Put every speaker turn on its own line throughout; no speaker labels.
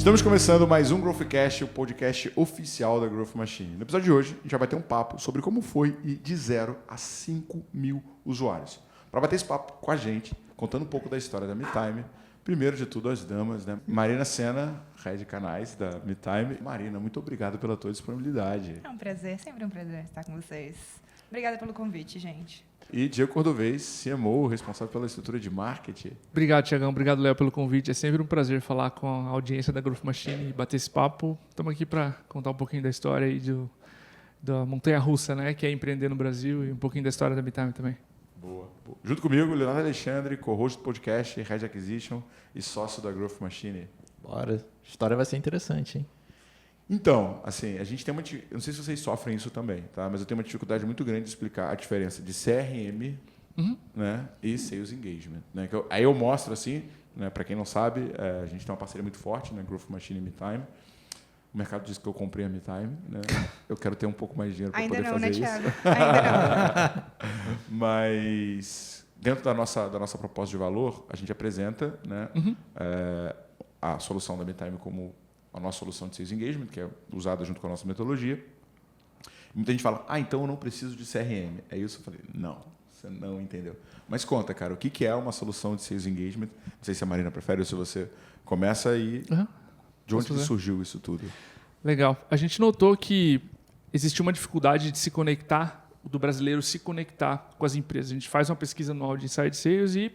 Estamos começando mais um GrowthCast, o podcast oficial da Growth Machine. No episódio de hoje, a gente já vai ter um papo sobre como foi ir de 0 a 5 mil usuários. Para bater esse papo com a gente, contando um pouco da história da MeTime, primeiro de tudo, as damas, né? Marina Sena, head de canais da MeTime. Marina, muito obrigado pela tua disponibilidade.
É um prazer, sempre um prazer estar com vocês. Obrigada pelo convite, gente.
E Diego Cordovez, CMO, responsável pela estrutura de marketing.
Obrigado, Tiagão. Obrigado, Léo, pelo convite. É sempre um prazer falar com a audiência da Growth Machine e bater esse papo. Estamos aqui para contar um pouquinho da história aí da montanha-russa, né, que é empreender no Brasil, e um pouquinho da história da MeTime também.
Boa. Junto comigo, Leonardo Alexandre, co-host do podcast, Head Acquisition e sócio da Growth Machine.
Bora. A história vai ser interessante, hein?
Então, assim, a gente tem eu não sei se vocês sofrem isso também, tá? Mas eu tenho uma dificuldade muito grande de explicar a diferença de CRM, né, e Sales Engagement, né? Aí eu mostro assim, né, para quem não sabe, a gente tem uma parceria muito forte, né, Growth Machine e MeTime. O mercado diz que eu comprei a MeTime, né? Eu quero ter um pouco mais de dinheiro para poder fazer isso.
Ainda não, né, Thiago? Ainda não.
Mas dentro da nossa proposta de valor, a gente apresenta, né, a solução da MeTime como a nossa solução de Sales Engagement, que é usada junto com a nossa metodologia. Muita gente fala, então eu não preciso de CRM. É isso? Eu falei, não, você não entendeu. Mas conta, cara, o que é uma solução de Sales Engagement? Não sei se a Marina prefere ou se você começa aí. De onde que surgiu isso tudo?
Legal. A gente notou que existia uma dificuldade de se conectar, do brasileiro se conectar com as empresas. A gente faz uma pesquisa anual de Inside Sales e,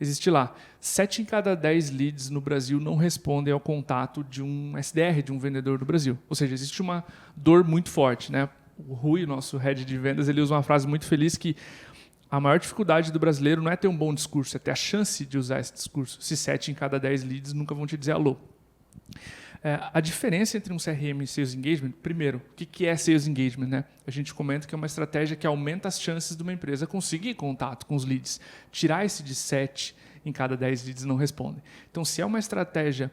existe lá. 7 em cada 10 leads no Brasil não respondem ao contato de um SDR, de um vendedor do Brasil. Ou seja, existe uma dor muito forte, né? O Rui, nosso head de vendas, ele usa uma frase muito feliz que a maior dificuldade do brasileiro não é ter um bom discurso, é ter a chance de usar esse discurso. Se 7 em cada 10 leads nunca vão te dizer alô. A diferença entre um CRM e Sales Engagement, primeiro, o que é Sales Engagement? Né? A gente comenta que é uma estratégia que aumenta as chances de uma empresa conseguir contato com os leads. Tirar esse de 7 em cada 10 leads não respondem. Então, se é uma estratégia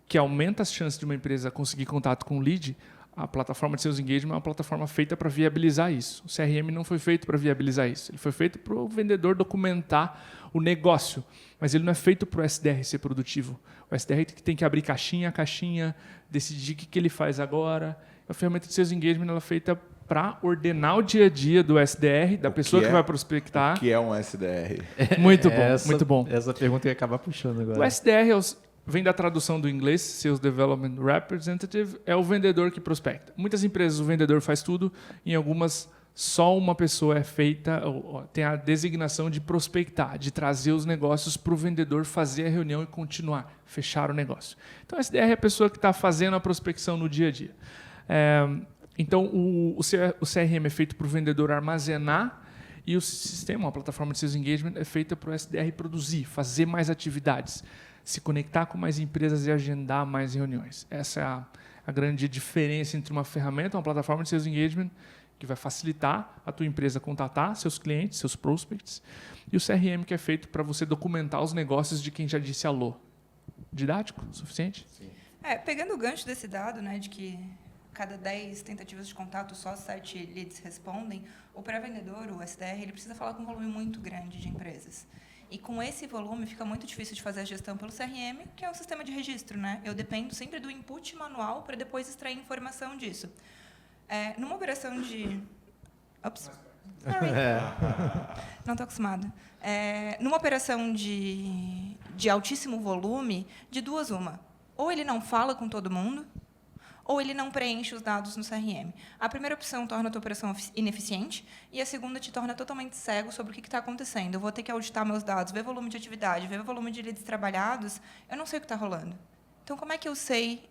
que aumenta as chances de uma empresa conseguir contato com o lead, a plataforma de Sales Engagement é uma plataforma feita para viabilizar isso. O CRM não foi feito para viabilizar isso. Ele foi feito para o vendedor documentar o negócio, mas ele não é feito para o SDR ser produtivo. O SDR tem que abrir caixinha a caixinha, decidir o que ele faz agora. A ferramenta de Sales Engagement ela é feita para ordenar o dia a dia do SDR, da pessoa que vai prospectar.
O que é um SDR?
Muito bom, muito bom.
Essa pergunta ia acabar puxando agora.
O SDR vem da tradução do inglês, Sales Development Representative, é o vendedor que prospecta. Muitas empresas o vendedor faz tudo, em algumas só uma pessoa é feita, tem a designação de prospectar, de trazer os negócios para o vendedor fazer a reunião e continuar, fechar o negócio. Então, a SDR é a pessoa que está fazendo a prospecção no dia a dia. Então, o CRM é feito para o vendedor armazenar e o sistema, a plataforma de Sales Engagement, é feita para o SDR produzir, fazer mais atividades, se conectar com mais empresas e agendar mais reuniões. Essa é a grande diferença entre uma ferramenta, uma plataforma de Sales Engagement, que vai facilitar a tua empresa contatar seus clientes, seus prospects, e o CRM, que é feito para você documentar os negócios de quem já disse alô. Didático? Suficiente?
Sim.
Pegando o gancho desse dado, né, de que cada 10 tentativas de contato, só 7 leads respondem, o pré-vendedor, o SDR, ele precisa falar com um volume muito grande de empresas. E com esse volume fica muito difícil de fazer a gestão pelo CRM, que é um sistema de registro, né? Eu dependo sempre do input manual para depois extrair informação disso. Numa operação de... Ops. Não estou acostumada. Numa operação de altíssimo volume, de duas uma. Ou ele não fala com todo mundo, ou ele não preenche os dados no CRM. A primeira opção torna a tua operação ineficiente e a segunda te torna totalmente cego sobre o que está acontecendo. Eu vou ter que auditar meus dados, ver volume de atividade, ver volume de leads trabalhados. Eu não sei o que está rolando. Então, como é que eu sei,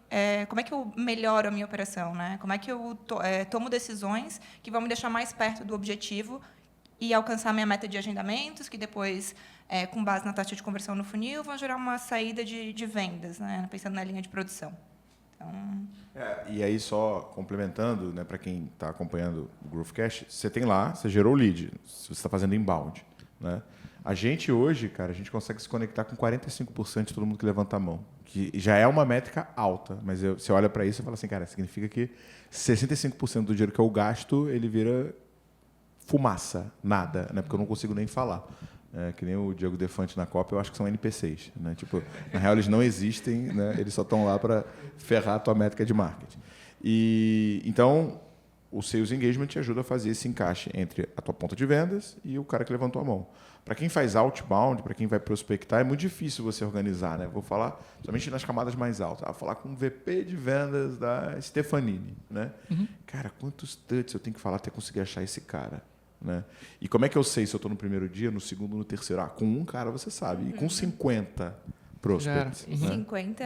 como é que eu melhoro a minha operação? Né? Como é que eu tomo decisões que vão me deixar mais perto do objetivo e alcançar a minha meta de agendamentos, que depois, com base na taxa de conversão no funil, vão gerar uma saída de vendas, né? Pensando na linha de produção. Então...
E aí, só complementando, né, para quem está acompanhando o GrowthCast, você tem lá, você gerou o lead, se você está fazendo inbound. Né? A gente hoje, cara, a gente consegue se conectar com 45% de todo mundo que levanta a mão, que já é uma métrica alta, mas você olha para isso e fala assim, cara, significa que 65% do dinheiro que eu gasto, ele vira fumaça, nada, né? Porque eu não consigo nem falar. que nem o Diego Defante na Copa, eu acho que são NPCs. Né? Tipo, na real, eles não existem, né? Eles só estão lá para ferrar a tua métrica de marketing. Então, o Sales Engagement te ajuda a fazer esse encaixe entre a tua ponta de vendas e o cara que levantou a mão. Para quem faz outbound, para quem vai prospectar, é muito difícil você organizar. Né? Vou falar somente nas camadas mais altas. Vou falar com o VP de vendas da Stefanini. Né? Cara, quantos touches eu tenho que falar até conseguir achar esse cara? Né? E como é que eu sei se eu estou no primeiro dia, no segundo, no terceiro? Com um cara você sabe. E com 50 prospects.
Né? 50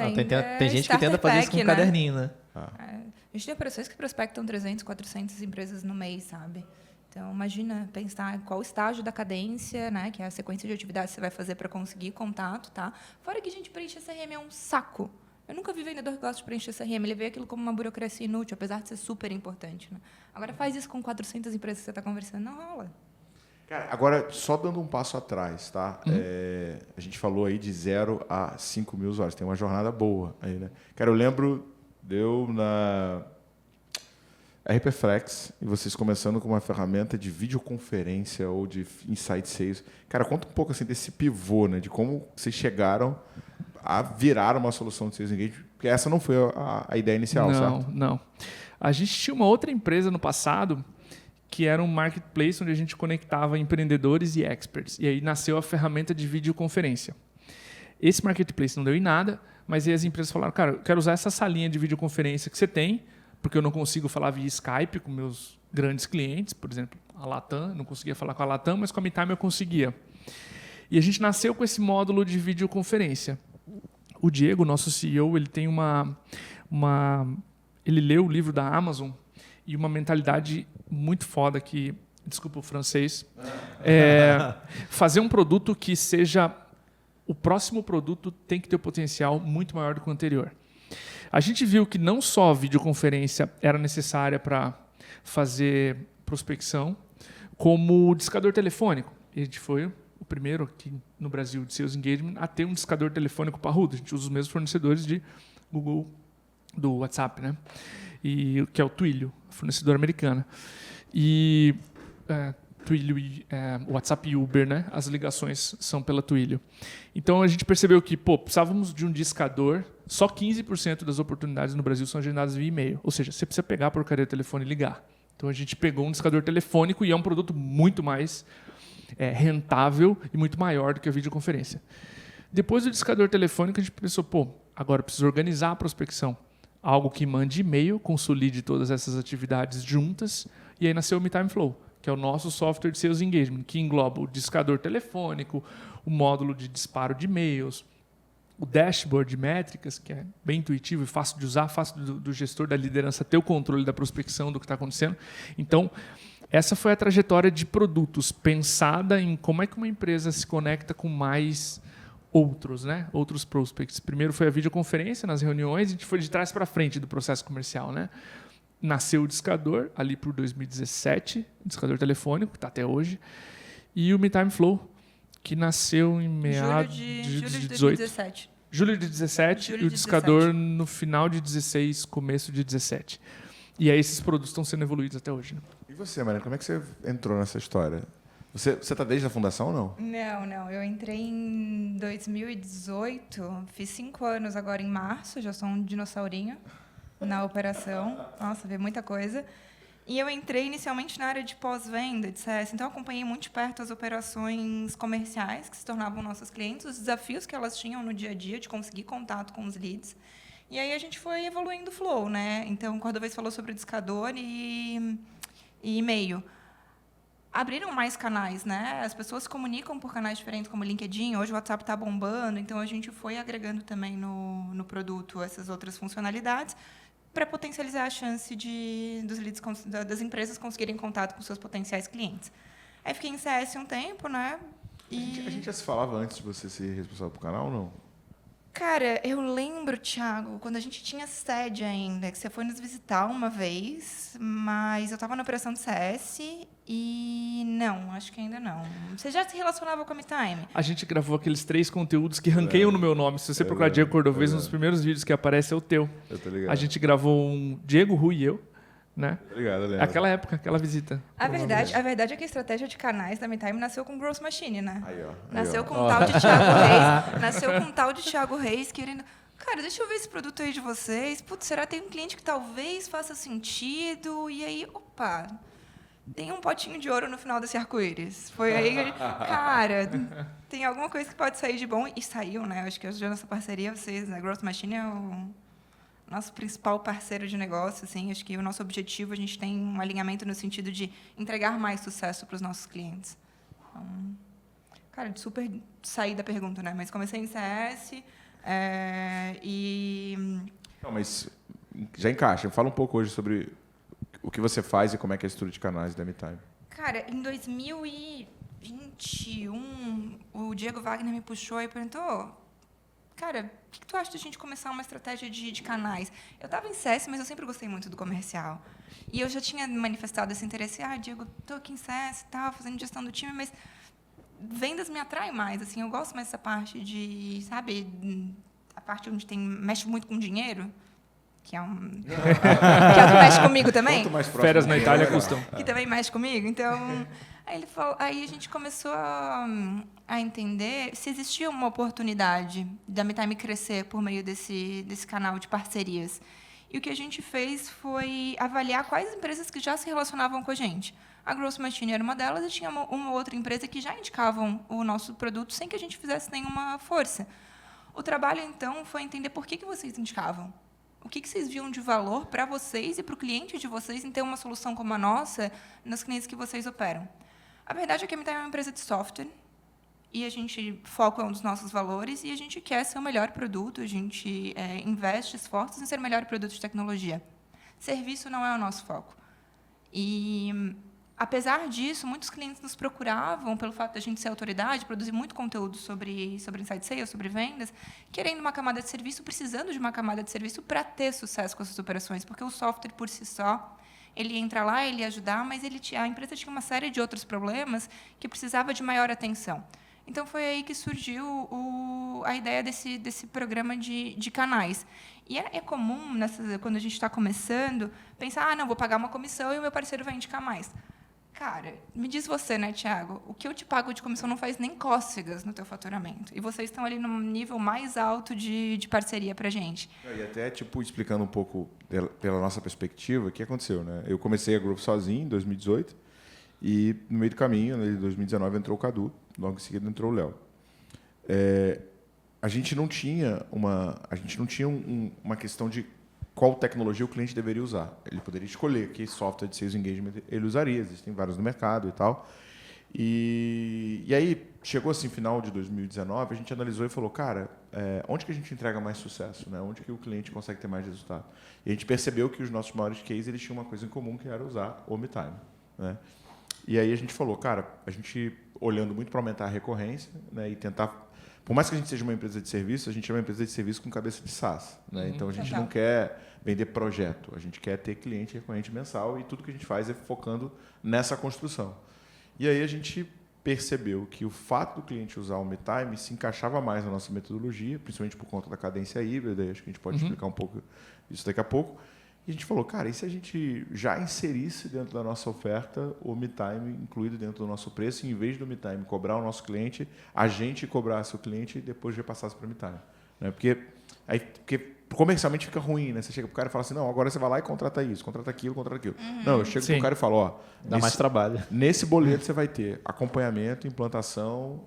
tem gente que tenta fazer isso com um caderninho, né?
A gente tem operações que prospectam 300, 400 empresas no mês, sabe? Então, imagina pensar qual o estágio da cadência, né, que é a sequência de atividades que você vai fazer para conseguir contato. Tá? Fora que, gente, preencher CRM é um saco. Eu nunca vi vendedor que gosta de preencher CRM. Ele vê aquilo como uma burocracia inútil, apesar de ser super importante. Né? Agora, faz isso com 400 empresas que você está conversando. Não rola.
Cara, agora, só dando um passo atrás, tá? A gente falou aí de 0 a 5 mil usuários. Tem uma jornada boa aí, né? Cara, eu lembro, deu na RP Flex, e vocês começando com uma ferramenta de videoconferência ou de Insight Sales. Cara, conta um pouco assim, desse pivô, né? De como vocês chegaram a virar uma solução de Sales Engagement, porque essa não foi a ideia inicial, certo?
Não. A gente tinha uma outra empresa no passado que era um marketplace onde a gente conectava empreendedores e experts. E aí nasceu a ferramenta de videoconferência. Esse marketplace não deu em nada, mas aí as empresas falaram, cara, eu quero usar essa salinha de videoconferência que você tem, porque eu não consigo falar via Skype com meus grandes clientes, por exemplo, a Latam, eu não conseguia falar com a Latam, mas com a MeTime eu conseguia. E a gente nasceu com esse módulo de videoconferência. O Diego, nosso CEO, ele tem ele leu o livro da Amazon e uma mentalidade muito foda que, desculpa o francês, fazer um produto que seja... O próximo produto tem que ter um potencial muito maior do que o anterior. A gente viu que não só a videoconferência era necessária para fazer prospecção, como o discador telefônico. E a gente foi o primeiro aqui no Brasil de Sales Engagement a ter um discador telefônico parrudo. A gente usa os mesmos fornecedores de Google, do WhatsApp, né? E, que é o Twilio, fornecedora americana. E Twilio e WhatsApp e Uber, né? As ligações são pela Twilio. Então a gente percebeu que, precisávamos de um discador. Só 15% das oportunidades no Brasil são agendadas via e-mail. Ou seja, você precisa pegar a porcaria do telefone e ligar. Então a gente pegou um discador telefônico e é um produto muito mais rentável e muito maior do que a videoconferência. Depois do discador telefônico, a gente pensou, agora eu preciso organizar a prospecção. Algo que mande e-mail, consolide todas essas atividades juntas, e aí nasceu o MeTime Flow, que é o nosso software de Sales Engagement, que engloba o discador telefônico, o módulo de disparo de e-mails, o dashboard de métricas, que é bem intuitivo e fácil de usar, fácil do gestor da liderança ter o controle da prospecção do que está acontecendo. Então, essa foi a trajetória de produtos pensada em como é que uma empresa se conecta com mais outros, né? Outros prospects. Primeiro foi a videoconferência nas reuniões, a gente foi de trás para frente do processo comercial, né? Nasceu o discador, ali por 2017, o discador telefônico, que está até hoje, e o MeTime Flow, que nasceu em meados de 2017. Julho de 17 e o discador no final de 16, começo de 17. E aí esses produtos estão sendo evoluídos até hoje. Né?
E você, Mariana, como é que você entrou nessa história? Você está desde a fundação ou não?
Não. Eu entrei em 2018, fiz 5 anos agora em março, já sou um dinossaurinho na operação. Nossa, vê muita coisa. E eu entrei inicialmente na área de pós-venda de CS, então eu acompanhei muito de perto as operações comerciais que se tornavam nossos clientes, os desafios que elas tinham no dia a dia de conseguir contato com os leads. E aí a gente foi evoluindo o flow, né? Então, o Cordovez falou sobre o discador e e-mail. Abriram mais canais, né? As pessoas se comunicam por canais diferentes, como o LinkedIn. Hoje o WhatsApp está bombando, então a gente foi agregando também no produto essas outras funcionalidades para potencializar a chance dos leads, das empresas conseguirem contato com seus potenciais clientes. Aí fiquei em CS um tempo, né?
A gente já se falava antes de você ser responsável pelo canal ou não?
Cara, eu lembro, Thiago, quando a gente tinha sede ainda, que você foi nos visitar uma vez, mas eu estava na operação de CS e não, acho que ainda não. Você já se relacionava com a MeTime?
A gente gravou aqueles 3 conteúdos que ranqueiam no meu nome. Se você procurar Diego Cordovez, um dos primeiros vídeos que aparece é o teu.
Eu tô ligado.
A gente gravou um Diego, Rui e eu, né?
Obrigado, Leandro.
Aquela época, aquela visita.
A verdade é que a estratégia de canais da MeTime nasceu com Growth Machine, né? Nasceu com
ó.
um tal de Thiago Reis. Nasceu com um tal de Thiago Reis querendo... Cara, deixa eu ver esse produto aí de vocês. Putz, será que tem um cliente que talvez faça sentido? E aí, opa, tem um potinho de ouro no final desse arco-íris. Foi aí que a gente... Cara, tem alguma coisa que pode sair de bom. E saiu, né? Acho que a nossa parceria, vocês, a Growth Machine é o nosso principal parceiro de negócio, assim. Acho que o nosso objetivo, a gente tem um alinhamento no sentido de entregar mais sucesso para os nossos clientes. Então, cara, de super sair da pergunta, né? Mas comecei em CS...
Não, mas já encaixa. Fala um pouco hoje sobre o que você faz e como é que é a estrutura de canais da MeTime.
Cara, em 2021, o Diego Wagner me puxou e perguntou, cara, o que tu acha de a gente começar uma estratégia de canais? Eu estava em CS, mas eu sempre gostei muito do comercial. E eu já tinha manifestado esse interesse. Diego, estou aqui em CS e tal, fazendo gestão do time, mas... vendas me atrai mais, assim, eu gosto mais dessa parte de, sabe, a parte onde mexe muito com dinheiro, que é o que mexe comigo também.
Férias na Itália custam.
Que também mexe comigo, então... Aí a gente começou a entender se existia uma oportunidade da MeTime crescer por meio desse canal de parcerias. E o que a gente fez foi avaliar quais empresas que já se relacionavam com a gente. A Growth Machine era uma delas e tinha uma outra empresa que já indicavam o nosso produto sem que a gente fizesse nenhuma força. O trabalho, então, foi entender por que vocês indicavam. O que vocês viam de valor para vocês e para o cliente de vocês em ter uma solução como a nossa nos clientes que vocês operam. A verdade é que a MeTime é uma empresa de software e a gente foca um dos nossos valores e a gente quer ser o melhor produto, a gente investe esforços em ser o melhor produto de tecnologia. Serviço não é o nosso foco. E... apesar disso, muitos clientes nos procuravam pelo fato de a gente ser autoridade, produzir muito conteúdo sobre inside sales, sobre vendas, querendo uma camada de serviço, precisando de uma camada de serviço para ter sucesso com essas operações, porque o software por si só, ele entra lá, ele ia ajudar, mas a empresa tinha uma série de outros problemas que precisava de maior atenção. Então, foi aí que surgiu a ideia desse programa de canais. E é comum, quando a gente está começando, pensar, não, vou pagar uma comissão e o meu parceiro vai indicar mais. Cara, me diz você, né, Thiago? O que eu te pago de comissão não faz nem cócegas no teu faturamento. E vocês estão ali num nível mais alto de parceria para a gente.
E até, explicando um pouco pela nossa perspectiva, o que aconteceu, né? Eu comecei a Growth sozinho em 2018 e, no meio do caminho, em 2019, entrou o Cadu, logo em seguida entrou o Léo. A gente não tinha uma questão de qual tecnologia o cliente deveria usar. Ele poderia escolher que software de Sales Engagement ele usaria, existem vários no mercado e tal. E aí, chegou assim, final de 2019, a gente analisou e falou, cara, onde que a gente entrega mais sucesso? Né? Onde que o cliente consegue ter mais resultado? E a gente percebeu que os nossos maiores cases eles tinham uma coisa em comum, que era usar o MeTime. Né? E aí a gente falou, cara, a gente olhando muito para aumentar a recorrência, né, e tentar... Por mais que a gente seja uma empresa de serviço, a gente é uma empresa de serviço com cabeça de SaaS. Né? Então, a gente não quer vender projeto, a gente quer ter cliente recorrente mensal e tudo que a gente faz é focando nessa construção. E aí a gente percebeu que o fato do cliente usar o MeTime se encaixava mais na nossa metodologia, principalmente por conta da cadência híbrida, acho que a gente pode explicar um pouco isso daqui a pouco. E a gente falou, cara, e se a gente já inserisse dentro da nossa oferta o MeTime incluído dentro do nosso preço, e em vez do MeTime cobrar o nosso cliente, a gente cobrasse o cliente e depois repassasse para o MeTime. Né? Porque comercialmente fica ruim, né? Você chega para o cara e fala assim, não, agora você vai lá e contrata isso, contrata aquilo, contrata aquilo. Não, eu chego para o cara e falo, ó...
Dá mais trabalho.
Nesse boleto você vai ter acompanhamento, implantação,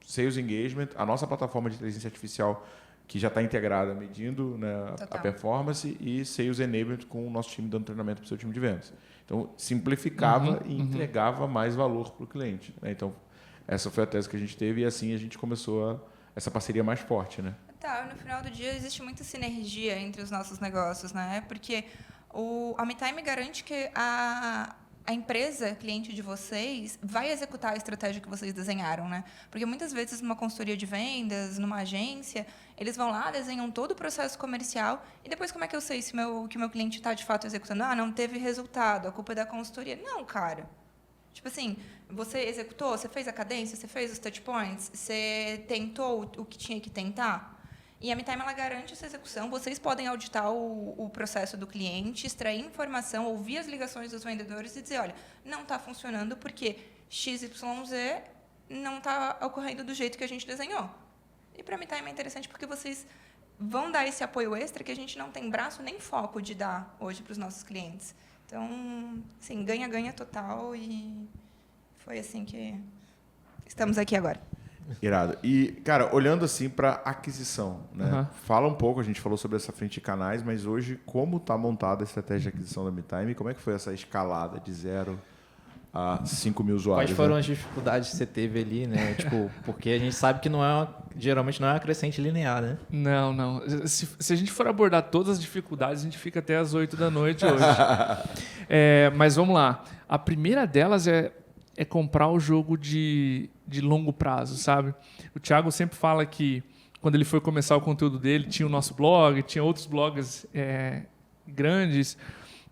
Sales Engagement, a nossa plataforma de inteligência artificial que já está integrada, medindo, né, a performance, e Sales Enablement com o nosso time dando treinamento para o seu time de vendas. Então, simplificava e entregava mais valor para o cliente. Né? Então, essa foi a tese que a gente teve e assim a gente começou essa parceria mais forte. Né?
No final do dia, existe muita sinergia entre os nossos negócios, né? Porque a MeTime garante que a empresa, cliente de vocês, vai executar a estratégia que vocês desenharam, né? Porque muitas vezes numa consultoria de vendas, numa agência, eles vão lá, desenham todo o processo comercial e depois como é que eu sei se que o meu cliente está de fato executando? Não teve resultado, a culpa é da consultoria. Não, cara. Tipo assim, você executou, você fez a cadência, você fez os touch points, você tentou o que tinha que tentar. E a MeTime, ela garante essa execução. Vocês podem auditar o processo do cliente, extrair informação, ouvir as ligações dos vendedores e dizer, olha, não está funcionando porque XYZ não está ocorrendo do jeito que a gente desenhou. E para a MeTime é interessante porque vocês vão dar esse apoio extra que a gente não tem braço nem foco de dar hoje para os nossos clientes. Então, assim, ganha-ganha total e foi assim que estamos aqui agora.
Irado. E, cara, olhando assim para aquisição, né? Fala um pouco, a gente falou sobre essa frente de canais, mas hoje como está montada a estratégia de aquisição da MeTime? Como é que foi essa escalada de 0 a 5 mil usuários?
Quais foram as dificuldades que você teve ali, né? Tipo, porque a gente sabe que geralmente não é uma crescente linear, né?
Não. Se a gente for abordar todas as dificuldades, a gente fica até as 8 da noite hoje. Mas vamos lá. A primeira delas é comprar o jogo de longo prazo, sabe? O Thiago sempre fala que quando ele foi começar o conteúdo dele, tinha o nosso blog, tinha outros blogs grandes.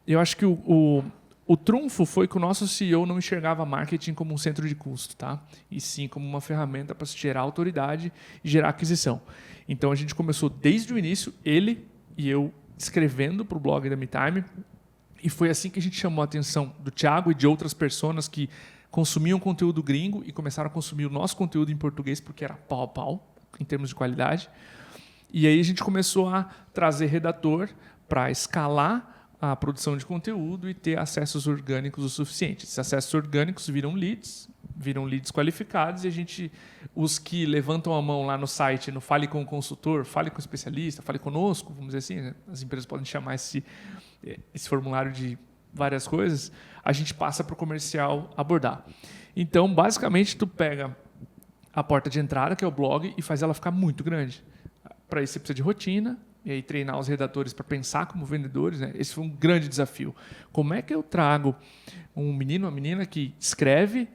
Eu acho que o trunfo foi que o nosso CEO não enxergava marketing como um centro de custo, tá? E sim como uma ferramenta para se gerar autoridade e gerar aquisição. Então a gente começou desde o início, ele e eu escrevendo para o blog da MeTime, e foi assim que a gente chamou a atenção do Thiago e de outras pessoas que consumiam conteúdo gringo e começaram a consumir o nosso conteúdo em português porque era pau a pau em termos de qualidade. E aí a gente começou a trazer redator para escalar a produção de conteúdo e ter acessos orgânicos o suficiente. Esses acessos orgânicos viram leads qualificados e os que levantam a mão lá no site, no Fale com o Consultor, Fale com o Especialista, Fale conosco, vamos dizer assim, né? As empresas podem chamar esse formulário de várias coisas, a gente passa para o comercial abordar. Então, basicamente, tu pega a porta de entrada, que é o blog, e faz ela ficar muito grande. Para isso, você precisa de rotina, e aí treinar os redatores para pensar como vendedores, né? Esse foi um grande desafio. Como é que eu trago um menino, uma menina que escreve...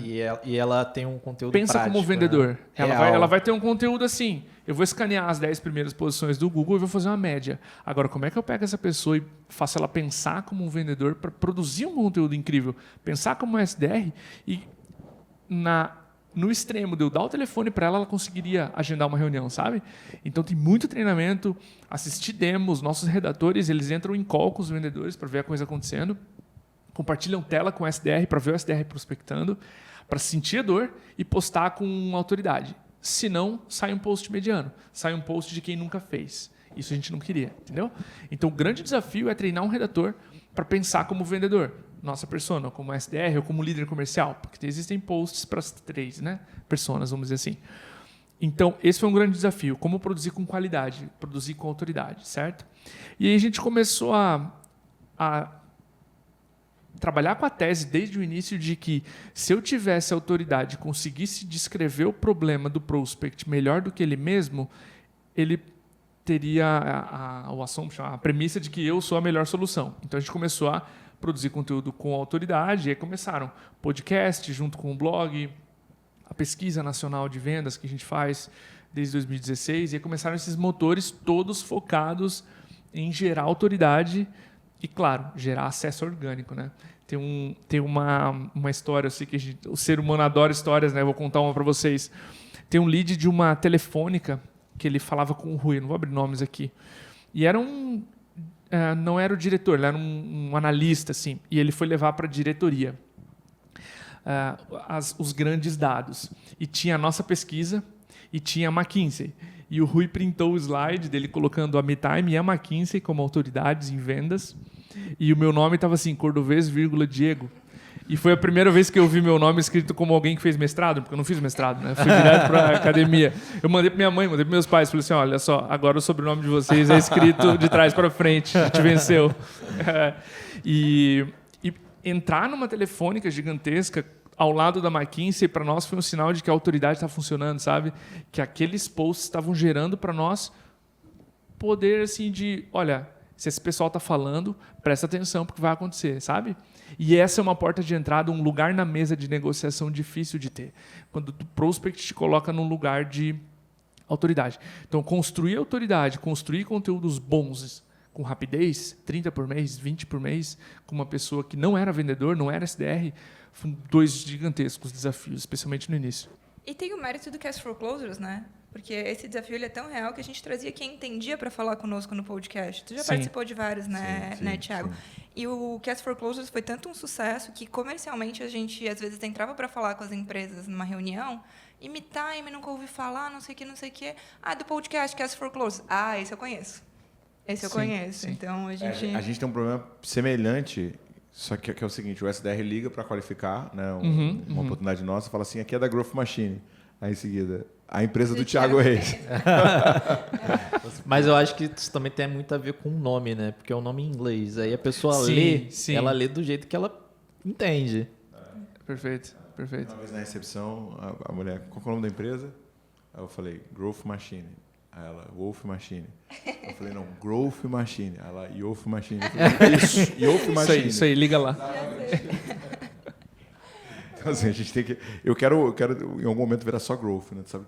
E ela tem um conteúdo
pensa
prático,
como vendedor. Né? Ela vai ter um conteúdo assim, eu vou escanear as 10 primeiras posições do Google e vou fazer uma média. Agora, como é que eu pego essa pessoa e faço ela pensar como um vendedor para produzir um conteúdo incrível? Pensar como um SDR e no extremo de eu dar o telefone para ela conseguiria agendar uma reunião, sabe? Então tem muito treinamento, assistir demos, nossos redatores, eles entram em call com os vendedores para ver a coisa acontecendo, compartilham tela com o SDR para ver o SDR prospectando, para sentir a dor e postar com autoridade. Se não, sai um post mediano, sai um post de quem nunca fez. Isso a gente não queria, entendeu? Então o grande desafio é treinar um redator para pensar como vendedor, nossa persona, como SDR ou como líder comercial, porque existem posts para as 3, né? Personas, vamos dizer assim. Então, esse foi um grande desafio, como produzir com qualidade, produzir com autoridade, certo? E aí a gente começou a trabalhar com a tese desde o início de que se eu tivesse autoridade e conseguisse descrever o problema do prospect melhor do que ele mesmo, ele teria a premissa de que eu sou a melhor solução. Então a gente começou a produzir conteúdo com autoridade e aí começaram podcast junto com o blog, a pesquisa nacional de vendas que a gente faz desde 2016 e aí começaram esses motores todos focados em gerar autoridade e, claro, gerar acesso orgânico, né? Tem uma história, eu sei que o ser humano adora histórias, né? Eu vou contar uma para vocês. Tem um lead de uma telefônica que ele falava com o Rui, não vou abrir nomes aqui. E era não era o diretor, ele era um analista, assim, e ele foi levar para a diretoria os grandes dados. E tinha a nossa pesquisa e tinha a McKinsey. E o Rui printou o slide dele colocando a MeTime e a McKinsey como autoridades em vendas. E o meu nome estava assim, Cordovez, Diego. E foi a primeira vez que eu vi meu nome escrito como alguém que fez mestrado, porque eu não fiz mestrado, né? Fui direto para a academia. Eu mandei para minha mãe, mandei para meus pais. Falei assim, olha só, agora o sobrenome de vocês é escrito de trás para frente. A gente venceu. E entrar numa telefônica gigantesca ao lado da McKinsey, para nós foi um sinal de que a autoridade está funcionando, sabe? Que aqueles posts estavam gerando para nós poder, assim, de... Olha, se esse pessoal está falando, presta atenção porque vai acontecer, sabe? E essa é uma porta de entrada, um lugar na mesa de negociação difícil de ter. Quando o prospect te coloca num lugar de autoridade. Então, construir autoridade, construir conteúdos bons, com rapidez, 30 por mês, 20 por mês, com uma pessoa que não era vendedor, não era SDR, foram 2 gigantescos desafios, especialmente no início.
E tem o mérito do Cast for Closers, né? Porque esse desafio ele é tão real que a gente trazia quem entendia para falar conosco no podcast. Tu já
Sim.
participou de vários, né,
Sim,
Thiago?
sim.
E o Cast for Closers foi tanto um sucesso que, comercialmente, a gente, às vezes, entrava para falar com as empresas numa reunião e me time, nunca ouvi falar, não sei o que, não sei o que. Ah, do podcast Cast for Closers. Ah, esse eu conheço. Esse eu
Sim,
conheço.
sim.
Então, a gente...
A gente tem um problema semelhante, só que é o seguinte, o SDR liga para qualificar, né, uma oportunidade nossa, fala assim, aqui é da Growth Machine. Aí, em seguida, a empresa do Thiago Reis.
Mas eu acho que isso também tem muito a ver com o nome, né? Porque é um nome em inglês. Aí a pessoa lê, ela lê do jeito que ela entende.
Perfeito.
Uma vez na recepção, a mulher, qual que é o nome da empresa? Aí eu falei, Growth Machine. Aí ela, Wolf Machine. Eu falei, não, Growth Machine. Aí ela, Wolf Machine. Eu falei, isso, Wolf Machine.
Isso aí, liga lá.
Então, assim, a gente tem que... Eu quero em algum momento virar só Growth, né? Tu sabe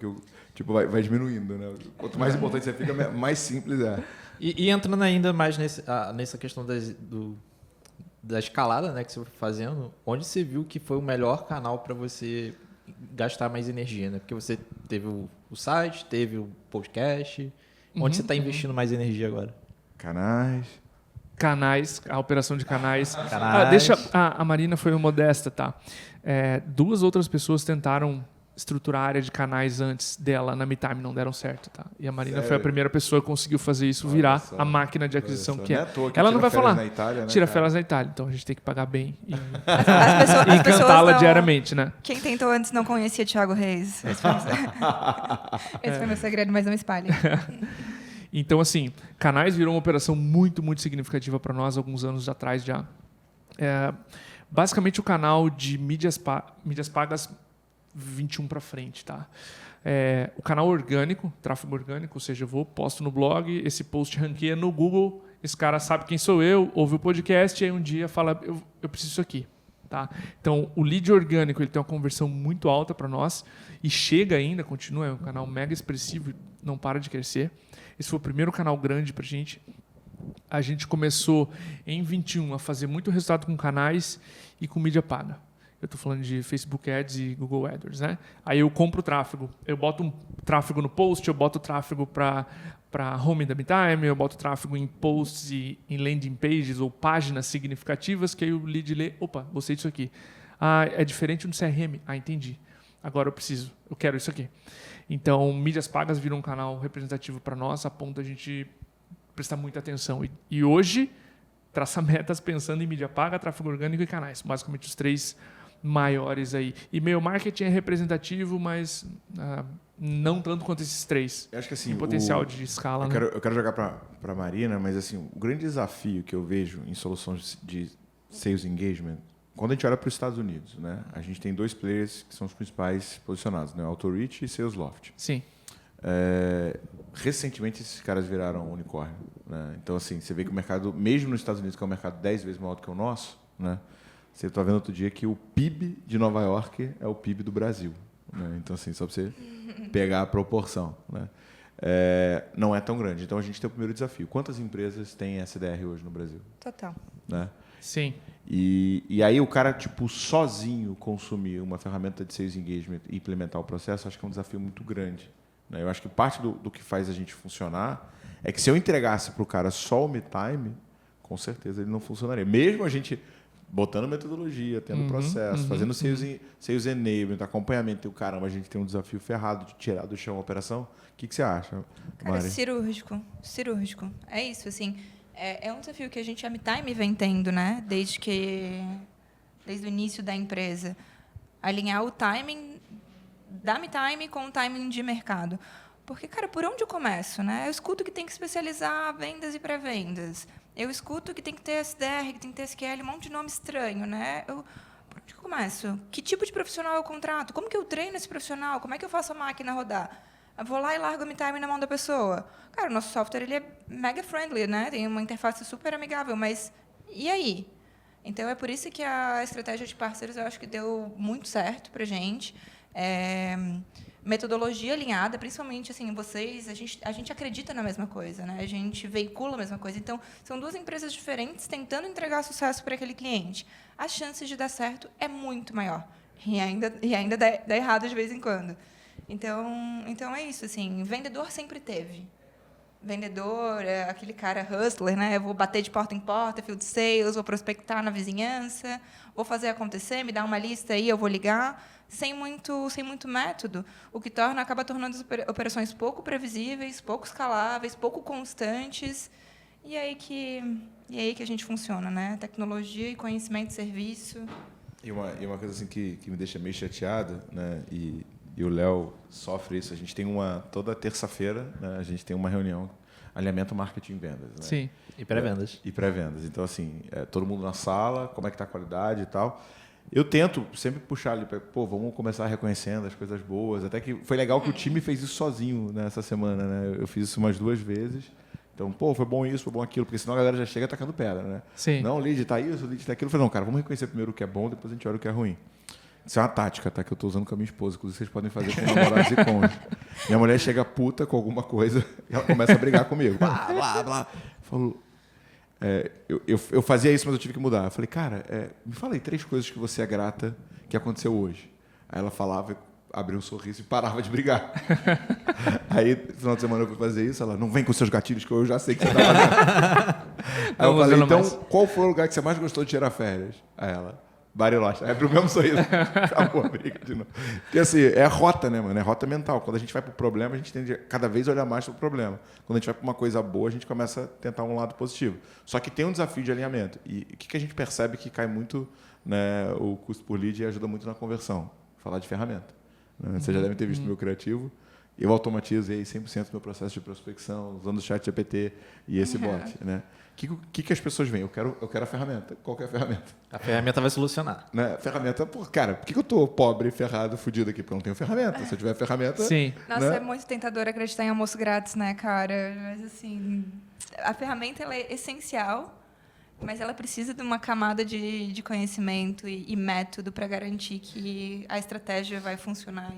que vai diminuindo, né? Quanto mais importante você fica, mais simples é.
E entrando ainda mais nessa questão da escalada, né, que você foi fazendo, onde você viu que foi o melhor canal para você gastar mais energia, né? Porque você teve o site, teve o podcast. Onde você está investindo mais energia agora?
Canais, a operação de canais.
Canais.
A Marina foi modesta, tá? 2 outras pessoas tentaram estruturar a área de canais antes dela na MeTime, não deram certo, tá? E a Marina foi a primeira pessoa que conseguiu fazer isso, virar a máquina de aquisição que é. Ela não vai falar, tira férias na Itália, então a gente tem que pagar bem e encantá-la diariamente, né?
Quem tentou antes não conhecia Thiago Reis. Esse foi meu segredo, mas não espalhe.
Então, assim, canais virou uma operação muito, muito significativa para nós alguns anos atrás já. Basicamente, o canal de mídias pagas 21 para frente, tá? O canal orgânico, tráfego orgânico, ou seja, eu posto no blog, esse post ranqueia no Google, esse cara sabe quem sou eu, ouve o podcast e aí um dia fala, eu preciso disso aqui. Tá? Então, o lead orgânico ele tem uma conversão muito alta para nós e chega ainda, continua, é um canal mega expressivo, não para de crescer. Esse foi o primeiro canal grande para a gente. A gente começou em 21 a fazer muito resultado com canais e com mídia paga. Eu estou falando de Facebook Ads e Google AdWords, né? Aí eu compro tráfego. Eu boto um tráfego no post, eu boto tráfego para home da MeTime, eu boto tráfego em posts e em landing pages ou páginas significativas que aí o lead lê, opa, gostei disso aqui. Ah, é diferente no CRM. Ah, entendi. Agora eu quero isso aqui. Então, mídias pagas viram um canal representativo para nós, a ponto de a gente prestar muita atenção. E hoje, traça metas pensando em mídia paga, tráfego orgânico e canais. Basicamente, os 3 maiores aí. E-mail marketing é representativo, mas não tanto quanto esses 3.
Eu acho que assim,
tem potencial de escala.
Eu quero jogar para a Marina, mas assim, o grande desafio que eu vejo em soluções de sales engagement, quando a gente olha para os Estados Unidos, né, a gente tem 2 players que são os principais posicionados, né, Autoreach e Salesloft.
Sim.
Recentemente, esses caras viraram unicórnio. Né? Então, assim, você vê que o mercado, mesmo nos Estados Unidos, que é um mercado 10 vezes maior do que o nosso, né, você está vendo outro dia que o PIB de Nova York é o PIB do Brasil. Né? Então, assim, só para você pegar a proporção. Né? Não é tão grande. Então, a gente tem o primeiro desafio. Quantas empresas têm SDR hoje no Brasil?
Total.
Né?
Sim.
E aí o cara, tipo, sozinho consumir uma ferramenta de sales engagement e implementar o processo, acho que é um desafio muito grande. Né? Eu acho que parte do que faz a gente funcionar é que se eu entregasse para o cara só o MeTime, com certeza ele não funcionaria. Mesmo a gente botando metodologia, tendo processo, fazendo sales enablement, acompanhamento, e o caramba, a gente tem um desafio ferrado de tirar do chão a operação. O que você acha,
Cara,
Mari?
cirúrgico. É isso, assim. É um desafio que a MeTime vem tendo, né? Desde o início da empresa. Alinhar o timing da MeTime com o timing de mercado. Porque, cara, por onde eu começo, né? Eu escuto que tem que especializar vendas e pré-vendas. Eu escuto que tem que ter SDR, que tem que ter SQL, um monte de nome estranho, né? Por onde eu começo? Que tipo de profissional eu contrato? Como que eu treino esse profissional? Como é que eu faço a máquina rodar? Eu vou lá e largo a MeTime na mão da pessoa. Cara, o nosso software ele é mega friendly, né? Tem uma interface super amigável, mas e aí? Então, é por isso que a estratégia de parceiros eu acho que deu muito certo para a gente. Metodologia alinhada, principalmente assim, vocês, a gente acredita na mesma coisa, né? A gente veicula a mesma coisa. Então, são 2 empresas diferentes tentando entregar sucesso para aquele cliente. A chance de dar certo é muito maior. E ainda dá errado de vez em quando. Então é isso, assim, vendedor sempre teve. Vendedor, aquele cara hustler, né? Eu vou bater de porta em porta, field sales, vou prospectar na vizinhança, vou fazer acontecer, me dá uma lista aí, eu vou ligar, sem muito método, o que acaba tornando as operações pouco previsíveis, pouco escaláveis, pouco constantes, e aí que a gente funciona, né? Tecnologia e conhecimento de serviço.
E uma coisa assim que me deixa meio chateado, né? E o Léo sofre isso. A gente tem toda terça-feira, né, a gente tem uma reunião, alinhamento, marketing e vendas. Né?
Sim.
E pré-vendas.
E pré-vendas. Então, assim, todo mundo na sala, como é que está a qualidade e tal. Eu tento sempre puxar ali para, vamos começar reconhecendo as coisas boas. Até que foi legal que o time fez isso sozinho nessa semana, né? Eu fiz isso umas 2 vezes. Então, foi bom isso, foi bom aquilo, porque senão a galera já chega tacando pedra, né?
Sim.
Não, o lead tá isso, o lead tá aquilo. Eu falei, não, cara, vamos reconhecer primeiro o que é bom, depois a gente olha o que é ruim. Isso é uma tática, tá? Que eu estou usando com a minha esposa. Inclusive, vocês podem fazer com namorados e cônjuges. Minha mulher chega puta com alguma coisa e ela começa a brigar comigo. Blá, blá, blá. Falou, eu fazia isso, mas eu tive que mudar. Eu falei, cara, me fala aí 3 coisas que você é grata que aconteceu hoje. Aí ela falava, abria um sorriso e parava de brigar. Aí, no final de semana, eu fui fazer isso. Ela, não vem com seus gatilhos, que eu já sei que você tá fazendo. Aí eu falei, então, qual foi o lugar que você mais gostou de tirar férias? Aí ela... Bariloche. É pro mesmo sorriso. Acabou a briga de novo. Porque assim, é a rota, né, mano? É rota mental. Quando a gente vai pro problema, a gente tende a cada vez olhar mais pro problema. Quando a gente vai para uma coisa boa, a gente começa a tentar um lado positivo. Só que tem um desafio de alinhamento. E o que a gente percebe que cai muito, né, o custo por lead e ajuda muito na conversão? Falar de ferramenta. Né? Você já deve ter visto o meu criativo. Eu automatizei 100% do meu processo de prospecção usando o ChatGPT e esse bot, né? O que as pessoas veem? Eu quero a ferramenta. Qual que é a ferramenta?
A ferramenta vai solucionar.
Né? A ferramenta, cara, por que eu tô pobre, ferrado, fudido aqui? Porque eu não tenho ferramenta. Se eu tiver ferramenta...
Sim.
Nossa,
né?
é muito tentador acreditar em almoço grátis, né, cara? Mas, assim, a ferramenta ela é essencial, mas ela precisa de uma camada de conhecimento e método para garantir que a estratégia vai funcionar.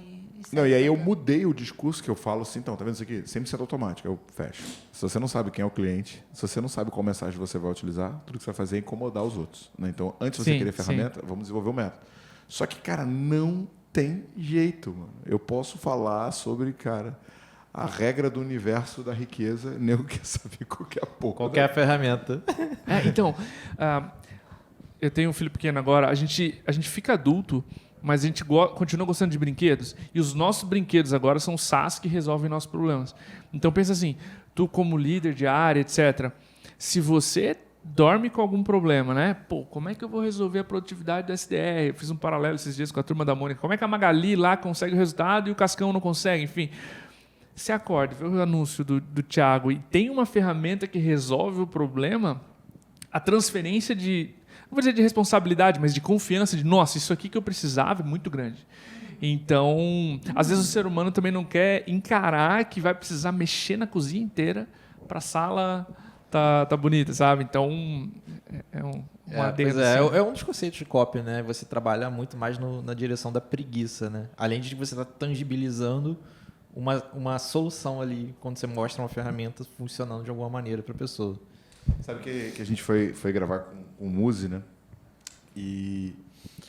Não, e aí eu mudei o discurso que eu falo assim, então, tá vendo isso aqui? 100% automático, eu fecho. Se você não sabe quem é o cliente, se você não sabe qual mensagem você vai utilizar, tudo que você vai fazer é incomodar os outros. Né? Então, antes de você querer ferramenta, vamos desenvolver o método. Só que, cara, não tem jeito, mano. Eu posso falar sobre, cara, a regra do universo da riqueza, nego quer saber qualquer pouco.
Qualquer ferramenta.
Então, eu tenho um filho pequeno agora, a gente fica adulto, mas a gente continua gostando de brinquedos, e os nossos brinquedos agora são SaaS que resolvem nossos problemas. Então pensa assim, tu como líder de área, etc., se você dorme com algum problema, né? Pô, como é que eu vou resolver a produtividade do SDR? Eu fiz um paralelo esses dias com a turma da Mônica. Como é que a Magali lá consegue o resultado e o Cascão não consegue? Enfim, você acorda, vê o anúncio do Thiago e tem uma ferramenta que resolve o problema, a transferência não vou dizer de responsabilidade, mas de confiança, de, nossa, isso aqui que eu precisava é muito grande. Então, às vezes o ser humano também não quer encarar que vai precisar mexer na cozinha inteira para a sala tá bonita, sabe? Então, é um adendo.
É um dos conceitos de copy, né? Você trabalha muito mais na direção da preguiça, né? Além de você estar tangibilizando uma solução ali, quando você mostra uma ferramenta funcionando de alguma maneira para a pessoa.
Sabe que a gente foi gravar com o Muzi, né? E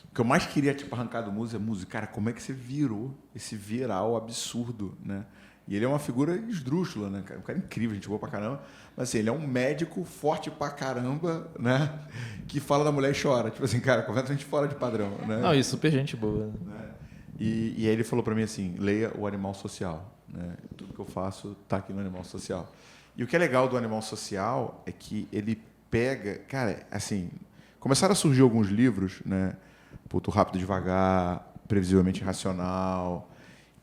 o que eu mais queria arrancar do Muzi é, Muzi, cara, como é que você virou esse viral absurdo, né? E ele é uma figura esdrúxula, né? Um cara incrível, gente boa pra caramba. Mas assim, ele é um médico forte pra caramba, né? Que fala da mulher e chora. Tipo assim, cara, completamente fora de padrão, né?
Não, isso super gente boa.
Né? E aí ele falou pra mim assim, leia o Animal Social, né? Tudo que eu faço tá aqui no Animal Social. E o que é legal do Animal Social é que ele pega... Cara, assim, começaram a surgir alguns livros, né? Puto Rápido e Devagar, Previsivelmente Racional,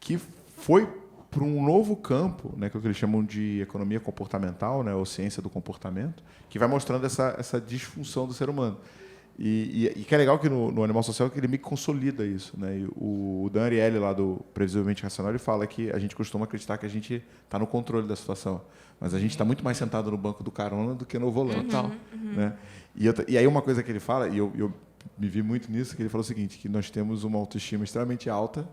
que foi para um novo campo, né, que é o que eles chamam de economia comportamental, né, ou ciência do comportamento, que vai mostrando essa disfunção do ser humano. E que é legal que no Animal Social que ele meio que consolida isso, né? E o Dan Ariely, lá do Previsivelmente Racional, ele fala que a gente costuma acreditar que a gente está no controle da situação, mas a gente está muito mais sentado no banco do carona do que no volante. Né? E aí uma coisa que ele fala, e eu me vi muito nisso, que ele falou o seguinte, que nós temos uma autoestima extremamente alta,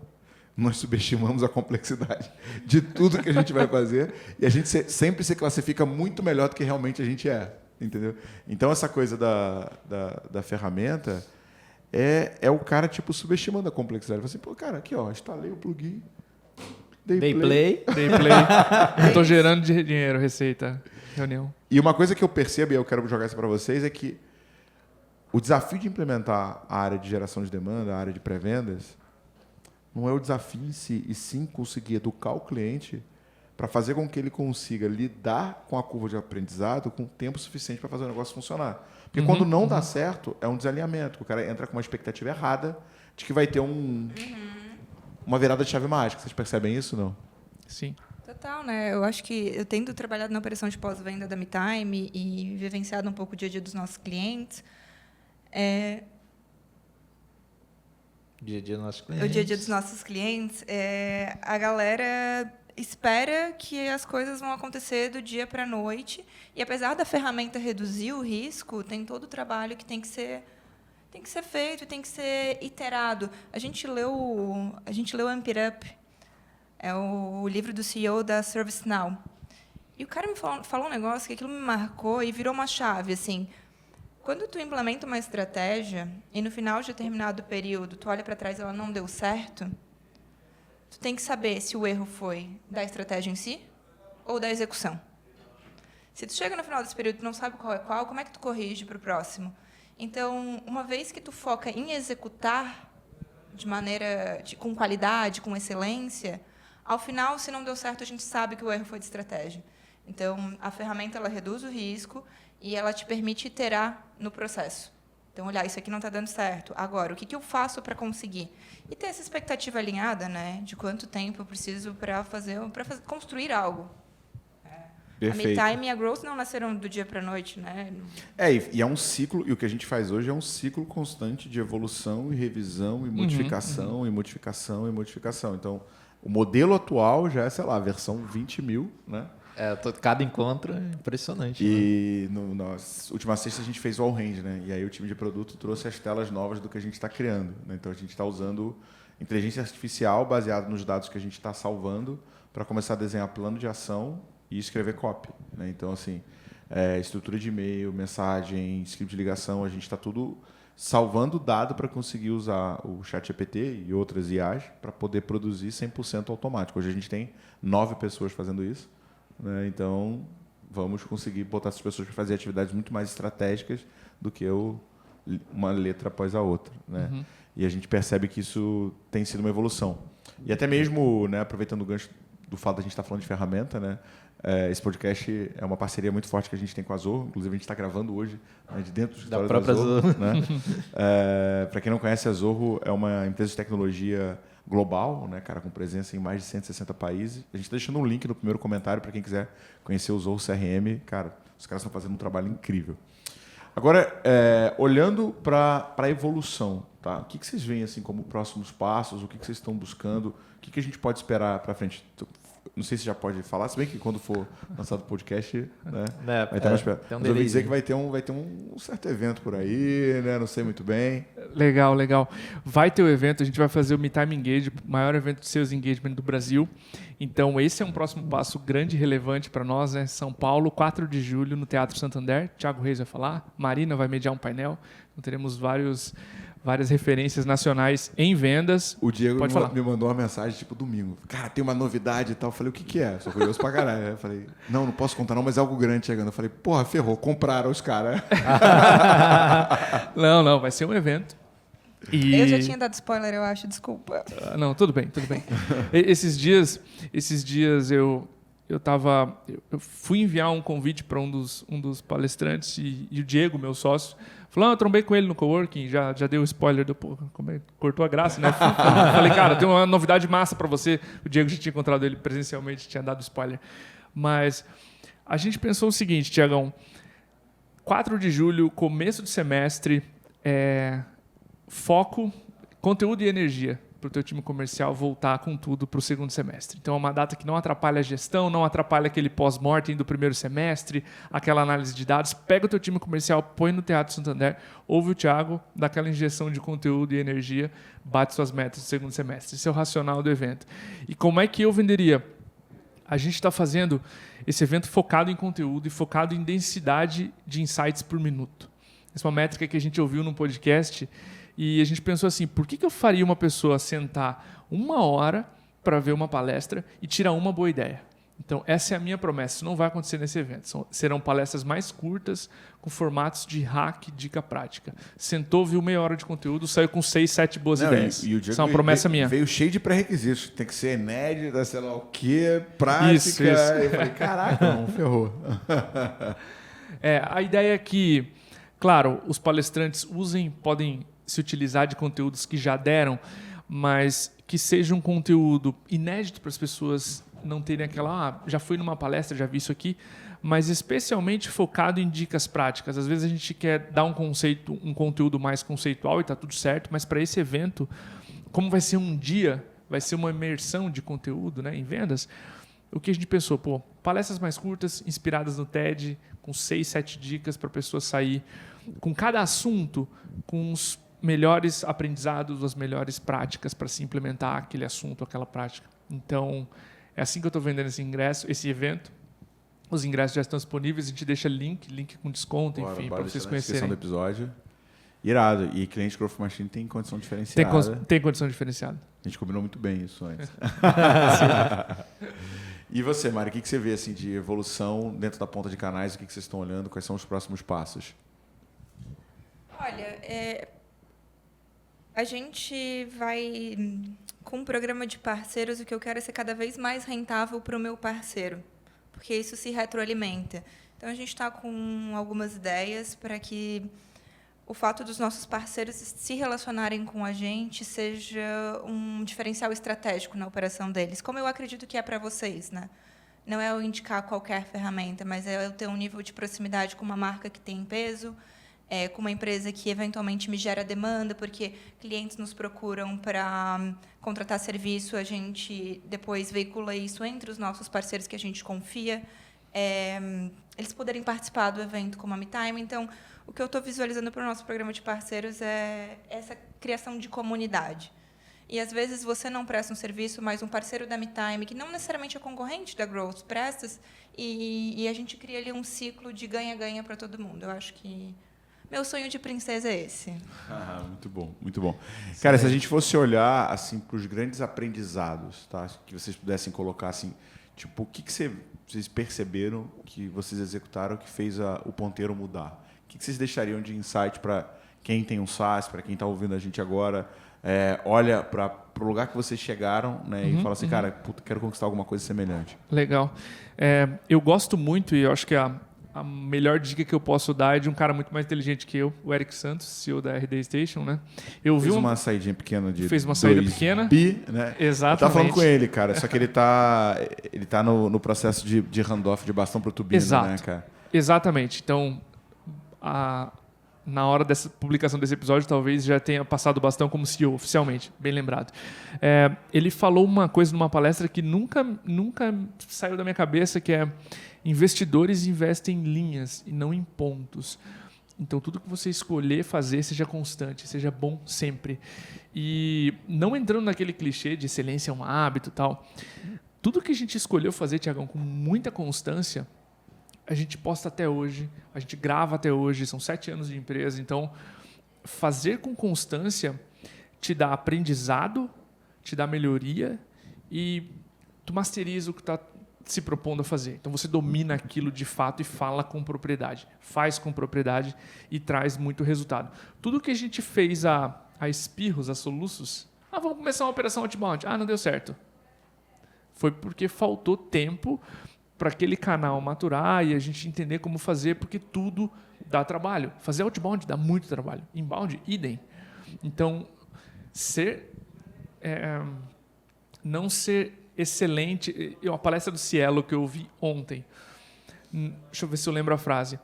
nós subestimamos a complexidade de tudo que a gente vai fazer e a gente sempre se classifica muito melhor do que realmente a gente é. Entendeu? Então, essa coisa da ferramenta é o cara tipo subestimando a complexidade. Ele fala assim, pô, cara, aqui, ó, instalei o plugin,
Day play.
Day play. Estou gerando dinheiro, receita, reunião.
E uma coisa que eu percebo, e eu quero jogar isso para vocês, é que o desafio de implementar a área de geração de demanda, a área de pré-vendas, não é o desafio em si, e sim conseguir educar o cliente para fazer com que ele consiga lidar com a curva de aprendizado com tempo suficiente para fazer o negócio funcionar. Porque quando não dá certo, é um desalinhamento. O cara entra com uma expectativa errada de que vai ter uma virada de chave mágica. Vocês percebem isso, não?
Sim.
Total, né? Eu acho que eu tendo trabalhado na operação de pós-venda da MeTime e vivenciado um pouco o dia a dia dos nossos clientes,
Dia a dia dos nossos clientes.
o dia a dia dos nossos clientes, a galera espera que as coisas vão acontecer do dia para a noite. E, apesar da ferramenta reduzir o risco, tem todo o trabalho que tem que ser feito, tem que ser iterado. A gente leu Amp It Up, é o livro do CEO da ServiceNow. E o cara me falou um negócio que aquilo me marcou e virou uma chave. Assim, quando tu implementa uma estratégia e, no final de determinado período, tu olha para trás e ela não deu certo, tu tem que saber se o erro foi da estratégia em si ou da execução. Se tu chega no final desse período e não sabe qual é qual, como é que tu corrige para o próximo? Então, uma vez que tu foca em executar com qualidade, com excelência, ao final, se não deu certo, a gente sabe que o erro foi de estratégia. Então, a ferramenta ela reduz o risco e ela te permite iterar no processo. Então, olhar, isso aqui não está dando certo. Agora, o que eu faço para conseguir? E ter essa expectativa alinhada, né, de quanto tempo eu preciso para construir algo.
Perfeito.
A MeTime e a Growth não nasceram do dia para a noite, né?
E é um ciclo, e o que a gente faz hoje é um ciclo constante de evolução e revisão e modificação, e modificação, e modificação. Então, o modelo atual já é, sei lá, a versão 20.000, né?
Cada encontro é impressionante.
E na última sexta a gente fez o All Hand, né? E aí o time de produto trouxe as telas novas do que a gente está criando, né? Então, a gente está usando inteligência artificial baseada nos dados que a gente está salvando para começar a desenhar plano de ação e escrever copy, né? Então, assim, estrutura de e-mail, mensagem, script de ligação, a gente está tudo salvando dado para conseguir usar o ChatGPT e outras IAs para poder produzir 100% automático. Hoje a gente tem 9 pessoas fazendo isso, né? Então, vamos conseguir botar essas pessoas para fazer atividades muito mais estratégicas do que uma letra após a outra, né? E a gente percebe que isso tem sido uma evolução. E até mesmo, né, aproveitando o gancho do fato da gente estar falando de ferramenta, né? Esse podcast é uma parceria muito forte que a gente tem com a Zorro. Inclusive, a gente está gravando hoje, né, de dentro do escritório da Zorro. Né? Para quem não conhece, a Zorro é uma empresa de tecnologia global, né, cara, com presença em mais de 160 países. A gente está deixando um link no primeiro comentário para quem quiser conhecer o Zorro CRM. Cara, os caras estão fazendo um trabalho incrível. Agora, olhando para a evolução, tá? O que vocês veem assim, como próximos passos? O que vocês estão buscando? O que a gente pode esperar para frente? Não sei se já pode falar, se bem que quando for lançado o podcast, né, vai ter mais perto. Mas eu ouvi dizer que vai ter um certo evento por aí, né? Não sei muito bem.
Legal. Vai ter o evento, a gente vai fazer o MeTime Engage, o maior evento de Sales Engagement do Brasil. Então, esse é um próximo passo grande e relevante para nós, né? São Paulo, 4 de julho, no Teatro Santander. Thiago Reis vai falar, Marina vai mediar um painel. Então, teremos várias referências nacionais em vendas.
O Diego me mandou uma mensagem, tipo, domingo. Cara, tem uma novidade e tal. Eu falei, o que é? Sou curioso pra caralho. Eu falei, não posso contar não, mas é algo grande chegando. Eu falei, porra, ferrou, compraram os caras.
Não, vai ser um evento.
Eu já tinha dado spoiler, eu acho, desculpa.
Não, tudo bem. Esses dias eu fui enviar um convite para um dos palestrantes e o Diego, meu sócio, falou, eu trombei com ele no coworking, já deu o spoiler, cortou a graça, né? Falei, cara, tem uma novidade massa para você. O Diego já tinha encontrado ele presencialmente, tinha dado spoiler. Mas a gente pensou o seguinte, Tiagão, 4 de julho, começo de semestre, foco, conteúdo e energia para o teu time comercial voltar com tudo para o segundo semestre. Então, é uma data que não atrapalha a gestão, não atrapalha aquele pós-mortem do primeiro semestre, aquela análise de dados. Pega o teu time comercial, põe no Teatro Santander, ouve o Thiago, dá aquela injeção de conteúdo e energia, bate suas metas do segundo semestre. Esse é o racional do evento. E como é que eu venderia? A gente está fazendo esse evento focado em conteúdo e focado em densidade de insights por minuto. Essa é uma métrica que a gente ouviu num podcast. E a gente pensou assim, por que eu faria uma pessoa sentar 1 hora para ver uma palestra e tira uma boa ideia. Então, essa é a minha promessa. Isso não vai acontecer nesse evento. Serão palestras mais curtas, com formatos de hack, dica prática. Sentou, viu meia hora de conteúdo, saiu com 6, 7 boas ideias.
E o
Isso é uma promessa minha.
Veio cheio de pré-requisitos. Tem que ser inédita, sei lá o quê, prática.
Isso.
Eu falei, caraca, não ferrou.
A ideia é que, claro, os palestrantes podem se utilizar de conteúdos que já deram, mas que seja um conteúdo inédito para as pessoas não terem aquela, já fui numa palestra, já vi isso aqui, mas especialmente focado em dicas práticas. Às vezes a gente quer dar um conteúdo mais conceitual e está tudo certo, mas para esse evento, como vai ser um dia, vai ser uma imersão de conteúdo, né, em vendas, o que a gente pensou, palestras mais curtas, inspiradas no TED, com 6, 7 dicas para a pessoa sair, com cada assunto, com os melhores aprendizados, as melhores práticas para se implementar aquele assunto, aquela prática. Então, é assim que eu estou vendendo esse evento. Os ingressos já estão disponíveis, a gente deixa link com desconto, enfim, para vocês conhecerem.
Do episódio. Irado. E cliente Growth Machine tem condição diferenciada.
Tem condição diferenciada.
A gente combinou muito bem isso antes. E você, Mari, o que você vê assim, de evolução dentro da ponta de canais? O que vocês estão olhando? Quais são os próximos passos?
Olha, a gente vai com um programa de parceiros. O que eu quero é ser cada vez mais rentável para o meu parceiro, porque isso se retroalimenta. Então, a gente está com algumas ideias para que o fato dos nossos parceiros se relacionarem com a gente seja um diferencial estratégico na operação deles, como eu acredito que é para vocês, né? Não é eu indicar qualquer ferramenta, mas é eu ter um nível de proximidade com uma marca que tem peso, com uma empresa que eventualmente me gera demanda, porque clientes nos procuram para contratar serviço, a gente depois veicula isso entre os nossos parceiros que a gente confia, eles poderem participar do evento como a MeTime. Então, o que eu estou visualizando para o nosso programa de parceiros é essa criação de comunidade. E, às vezes, você não presta um serviço, mas um parceiro da MeTime, que não necessariamente é concorrente da Growth, presta, e a gente cria ali um ciclo de ganha-ganha para todo mundo. Eu acho que meu sonho de princesa é esse.
Muito bom, muito bom. Cara, se a gente fosse olhar assim, para os grandes aprendizados, tá? Que vocês pudessem colocar assim, tipo, o que vocês perceberam que vocês executaram que fez o ponteiro mudar? O que vocês deixariam de insight para quem tem um SaaS, para quem está ouvindo a gente agora, olha para o lugar que vocês chegaram, né, e fala assim, cara, puta, quero conquistar alguma coisa semelhante. Legal.
Eu gosto muito, e eu acho que a melhor dica que eu posso dar é de um cara muito mais inteligente que eu, o Eric Santos, CEO da RD Station, né?
Fez uma saídinha pequena de
Fez uma saída pequena.
Né?
Exatamente.
Eu tava falando com ele, cara, só que ele tá no processo de handoff de bastão para o turbina,
exato.
Né, cara?
Exatamente. Então, na hora dessa publicação desse episódio, talvez já tenha passado o bastão como CEO, oficialmente, bem lembrado. Ele falou uma coisa numa palestra que nunca saiu da minha cabeça, que é: investidores investem em linhas e não em pontos. Então, tudo que você escolher fazer, seja constante, seja bom sempre. E não entrando naquele clichê de excelência é um hábito e tal, tudo que a gente escolheu fazer, Tiagão, com muita constância, a gente posta até hoje, a gente grava até hoje, são 7 anos de empresa. Então, fazer com constância te dá aprendizado, te dá melhoria e tu masteriza o que está se propondo a fazer. Então, você domina aquilo de fato e fala com propriedade, faz com propriedade e traz muito resultado. Tudo que a gente fez a espirros, a soluços, vamos começar uma operação outbound. Não deu certo. Foi porque faltou tempo para aquele canal maturar e a gente entender como fazer, porque tudo dá trabalho. Fazer outbound dá muito trabalho. Inbound, idem. Então, não ser excelente. A palestra do Cielo que eu ouvi ontem, deixa eu ver se eu lembro a frase,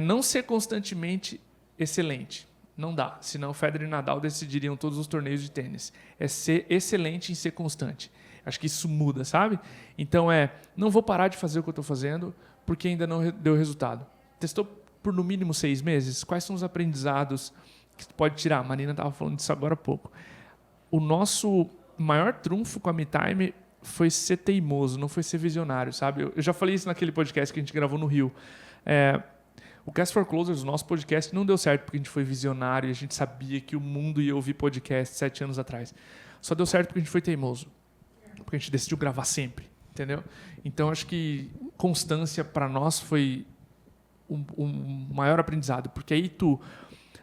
não ser constantemente excelente. Não dá, senão o Federer e Nadal decidiriam todos os torneios de tênis. É ser excelente em ser constante. Acho que isso muda, sabe? Então, não vou parar de fazer o que eu estou fazendo porque ainda não deu resultado. Testou por no mínimo 6 meses? Quais são os aprendizados que tu pode tirar? A Marina estava falando disso agora há pouco. O nosso maior trunfo com a MeTime foi ser teimoso, não foi ser visionário, sabe? Eu já falei isso naquele podcast que a gente gravou no Rio. O Cast for Closers, o nosso podcast, não deu certo porque a gente foi visionário e a gente sabia que o mundo ia ouvir podcast 7 anos atrás. Só deu certo porque a gente foi teimoso. porque a gente decidiu gravar sempre, entendeu? Então, acho que constância para nós foi o maior aprendizado, porque aí tu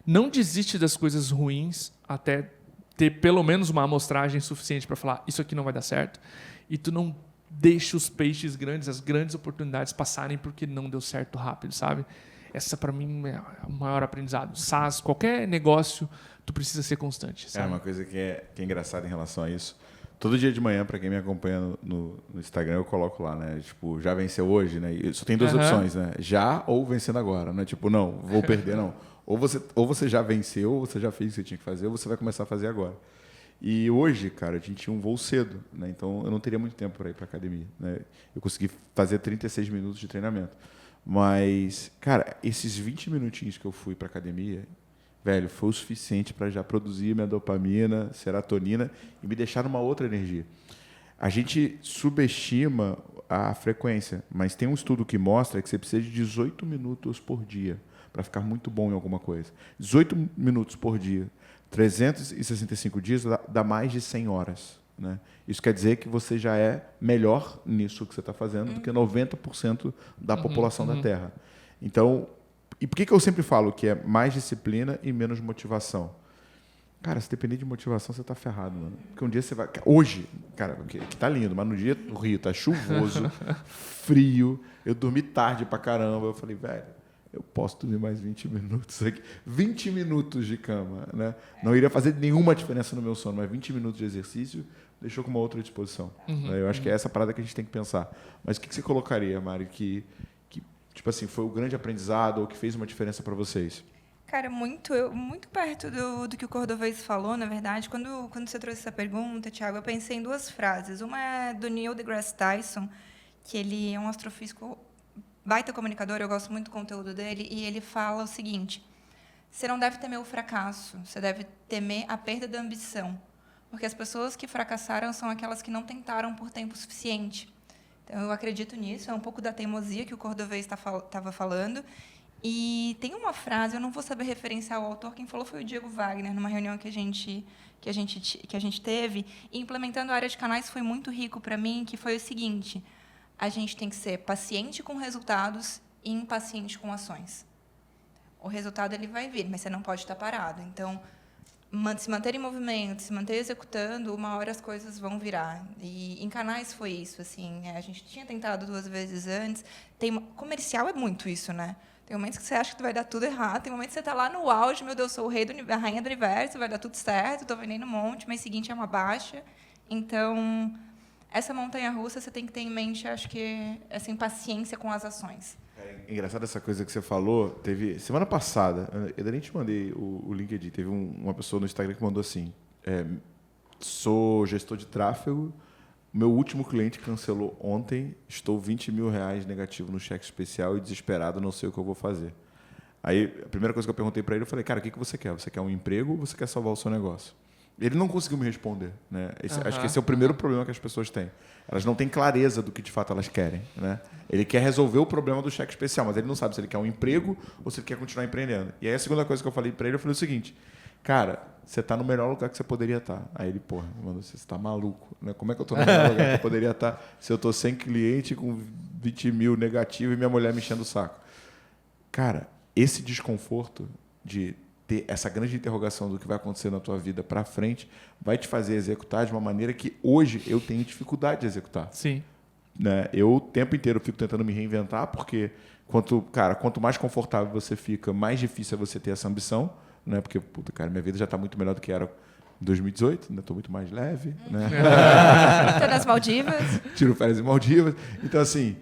não desiste das coisas ruins até ter pelo menos uma amostragem suficiente para falar isso aqui não vai dar certo, e tu não deixa os peixes grandes, as grandes oportunidades passarem porque não deu certo rápido, sabe? Essa, para mim, é o maior aprendizado. SaaS, qualquer negócio, tu precisa ser constante, sabe?
Uma coisa que é engraçada em relação a isso. Todo dia de manhã, para quem me acompanha no Instagram, eu coloco lá, né? Tipo, já venceu hoje, né? E só tem duas opções, né? Já ou vencendo agora, né? Tipo, não, vou perder, não. Ou você já venceu, ou você já fez o que você tinha que fazer, ou você vai começar a fazer agora. E hoje, cara, a gente tinha um voo cedo, né? Então eu não teria muito tempo para ir para academia, né? Eu consegui fazer 36 minutos de treinamento. Mas, cara, esses 20 minutinhos que eu fui para academia, velho, foi o suficiente para já produzir minha dopamina, serotonina e me deixar numa outra energia. A gente subestima a frequência, mas tem um estudo que mostra que você precisa de 18 minutos por dia para ficar muito bom em alguma coisa. 18 minutos por dia, 365 dias, dá mais de 100 horas. Né? Isso quer dizer que você já é melhor nisso que você está fazendo do que 90% da população da Terra. Então, e por que eu sempre falo que é mais disciplina e menos motivação? Cara, se depender de motivação, você está ferrado, mano. Porque um dia você vai... Hoje, cara, que tá lindo, mas no dia no Rio tá chuvoso, frio, eu dormi tarde pra caramba. Eu falei, velho, eu posso dormir mais 20 minutos aqui. 20 minutos de cama, né? Não iria fazer nenhuma diferença no meu sono, mas 20 minutos de exercício deixou com uma outra disposição. Né? Eu acho que é essa parada que a gente tem que pensar. Mas o que você colocaria, Mari, que tipo assim, foi o grande aprendizado ou que fez uma diferença para vocês?
Cara, muito perto do que o Cordovez falou, na verdade. Quando você trouxe essa pergunta, Thiago, eu pensei em duas frases. Uma é do Neil deGrasse Tyson, que ele é um astrofísico baita comunicador, eu gosto muito do conteúdo dele, e ele fala o seguinte: você não deve temer o fracasso, você deve temer a perda da ambição. Porque as pessoas que fracassaram são aquelas que não tentaram por tempo suficiente. Então, eu acredito nisso, é um pouco da teimosia que o Cordovez estava falando. E tem uma frase, eu não vou saber referenciar o autor, quem falou foi o Diego Wagner, numa reunião que a gente teve, e implementando a área de canais foi muito rico para mim, que foi o seguinte: a gente tem que ser paciente com resultados e impaciente com ações. O resultado ele vai vir, mas você não pode estar parado. Então, se manter em movimento, se manter executando, uma hora as coisas vão virar. E em canais foi isso, assim, a gente tinha tentado 2 vezes antes. Comercial é muito isso, né? Tem momentos que você acha que vai dar tudo errado, tem momentos que você está lá no auge, meu Deus, sou a rainha do universo, vai dar tudo certo, estou vendendo um monte, mas seguinte é uma baixa. Então, essa montanha-russa você tem que ter em mente, acho que, essa impaciência com as ações.
É engraçado essa coisa que você falou. Teve semana passada, eu nem te mandei o LinkedIn, teve uma pessoa no Instagram que mandou assim: sou gestor de tráfego, meu último cliente cancelou ontem, estou 20 mil reais negativo no cheque especial e desesperado, não sei o que eu vou fazer. Aí a primeira coisa que eu perguntei para ele, eu falei: cara, o que você quer? Você quer um emprego ou você quer salvar o seu negócio? Ele não conseguiu me responder, né? Acho que esse é o primeiro problema que as pessoas têm. Elas não têm clareza do que de fato elas querem, né? Ele quer resolver o problema do cheque especial, mas ele não sabe se ele quer um emprego ou se ele quer continuar empreendendo. E aí a segunda coisa que eu falei para ele, eu falei o seguinte: cara, você está no melhor lugar que você poderia estar. Aí ele, porra, mano, você está maluco, né? Como é que eu estou no melhor lugar que eu poderia estar se eu estou sem cliente, com 20 mil negativo e minha mulher me enchendo o saco? Cara, esse desconforto de ter essa grande interrogação do que vai acontecer na tua vida para frente vai te fazer executar de uma maneira que hoje eu tenho dificuldade de executar.
Sim.
Né? Eu o tempo inteiro fico tentando me reinventar, porque quanto mais confortável você fica, mais difícil é você ter essa ambição, né? Porque, puta, cara, minha vida já está muito melhor do que era em 2018, né? Estou muito mais leve, né?
Estou nas Maldivas.
Tiro férias em Maldivas. Então, assim,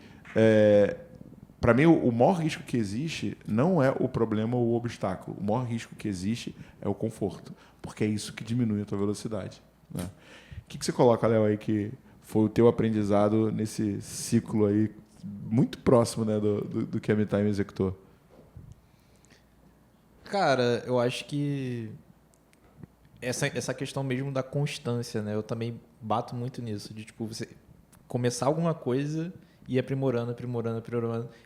para mim, o maior risco que existe não é o problema ou o obstáculo. O maior risco que existe é o conforto, porque é isso que diminui a tua velocidade. Né? O que você coloca, Léo, aí que foi o teu aprendizado nesse ciclo aí muito próximo, né, do que a MeTime executou?
Cara, eu acho que essa questão mesmo da constância, né? Eu também bato muito nisso, de tipo, você começar alguma coisa e ir aprimorando.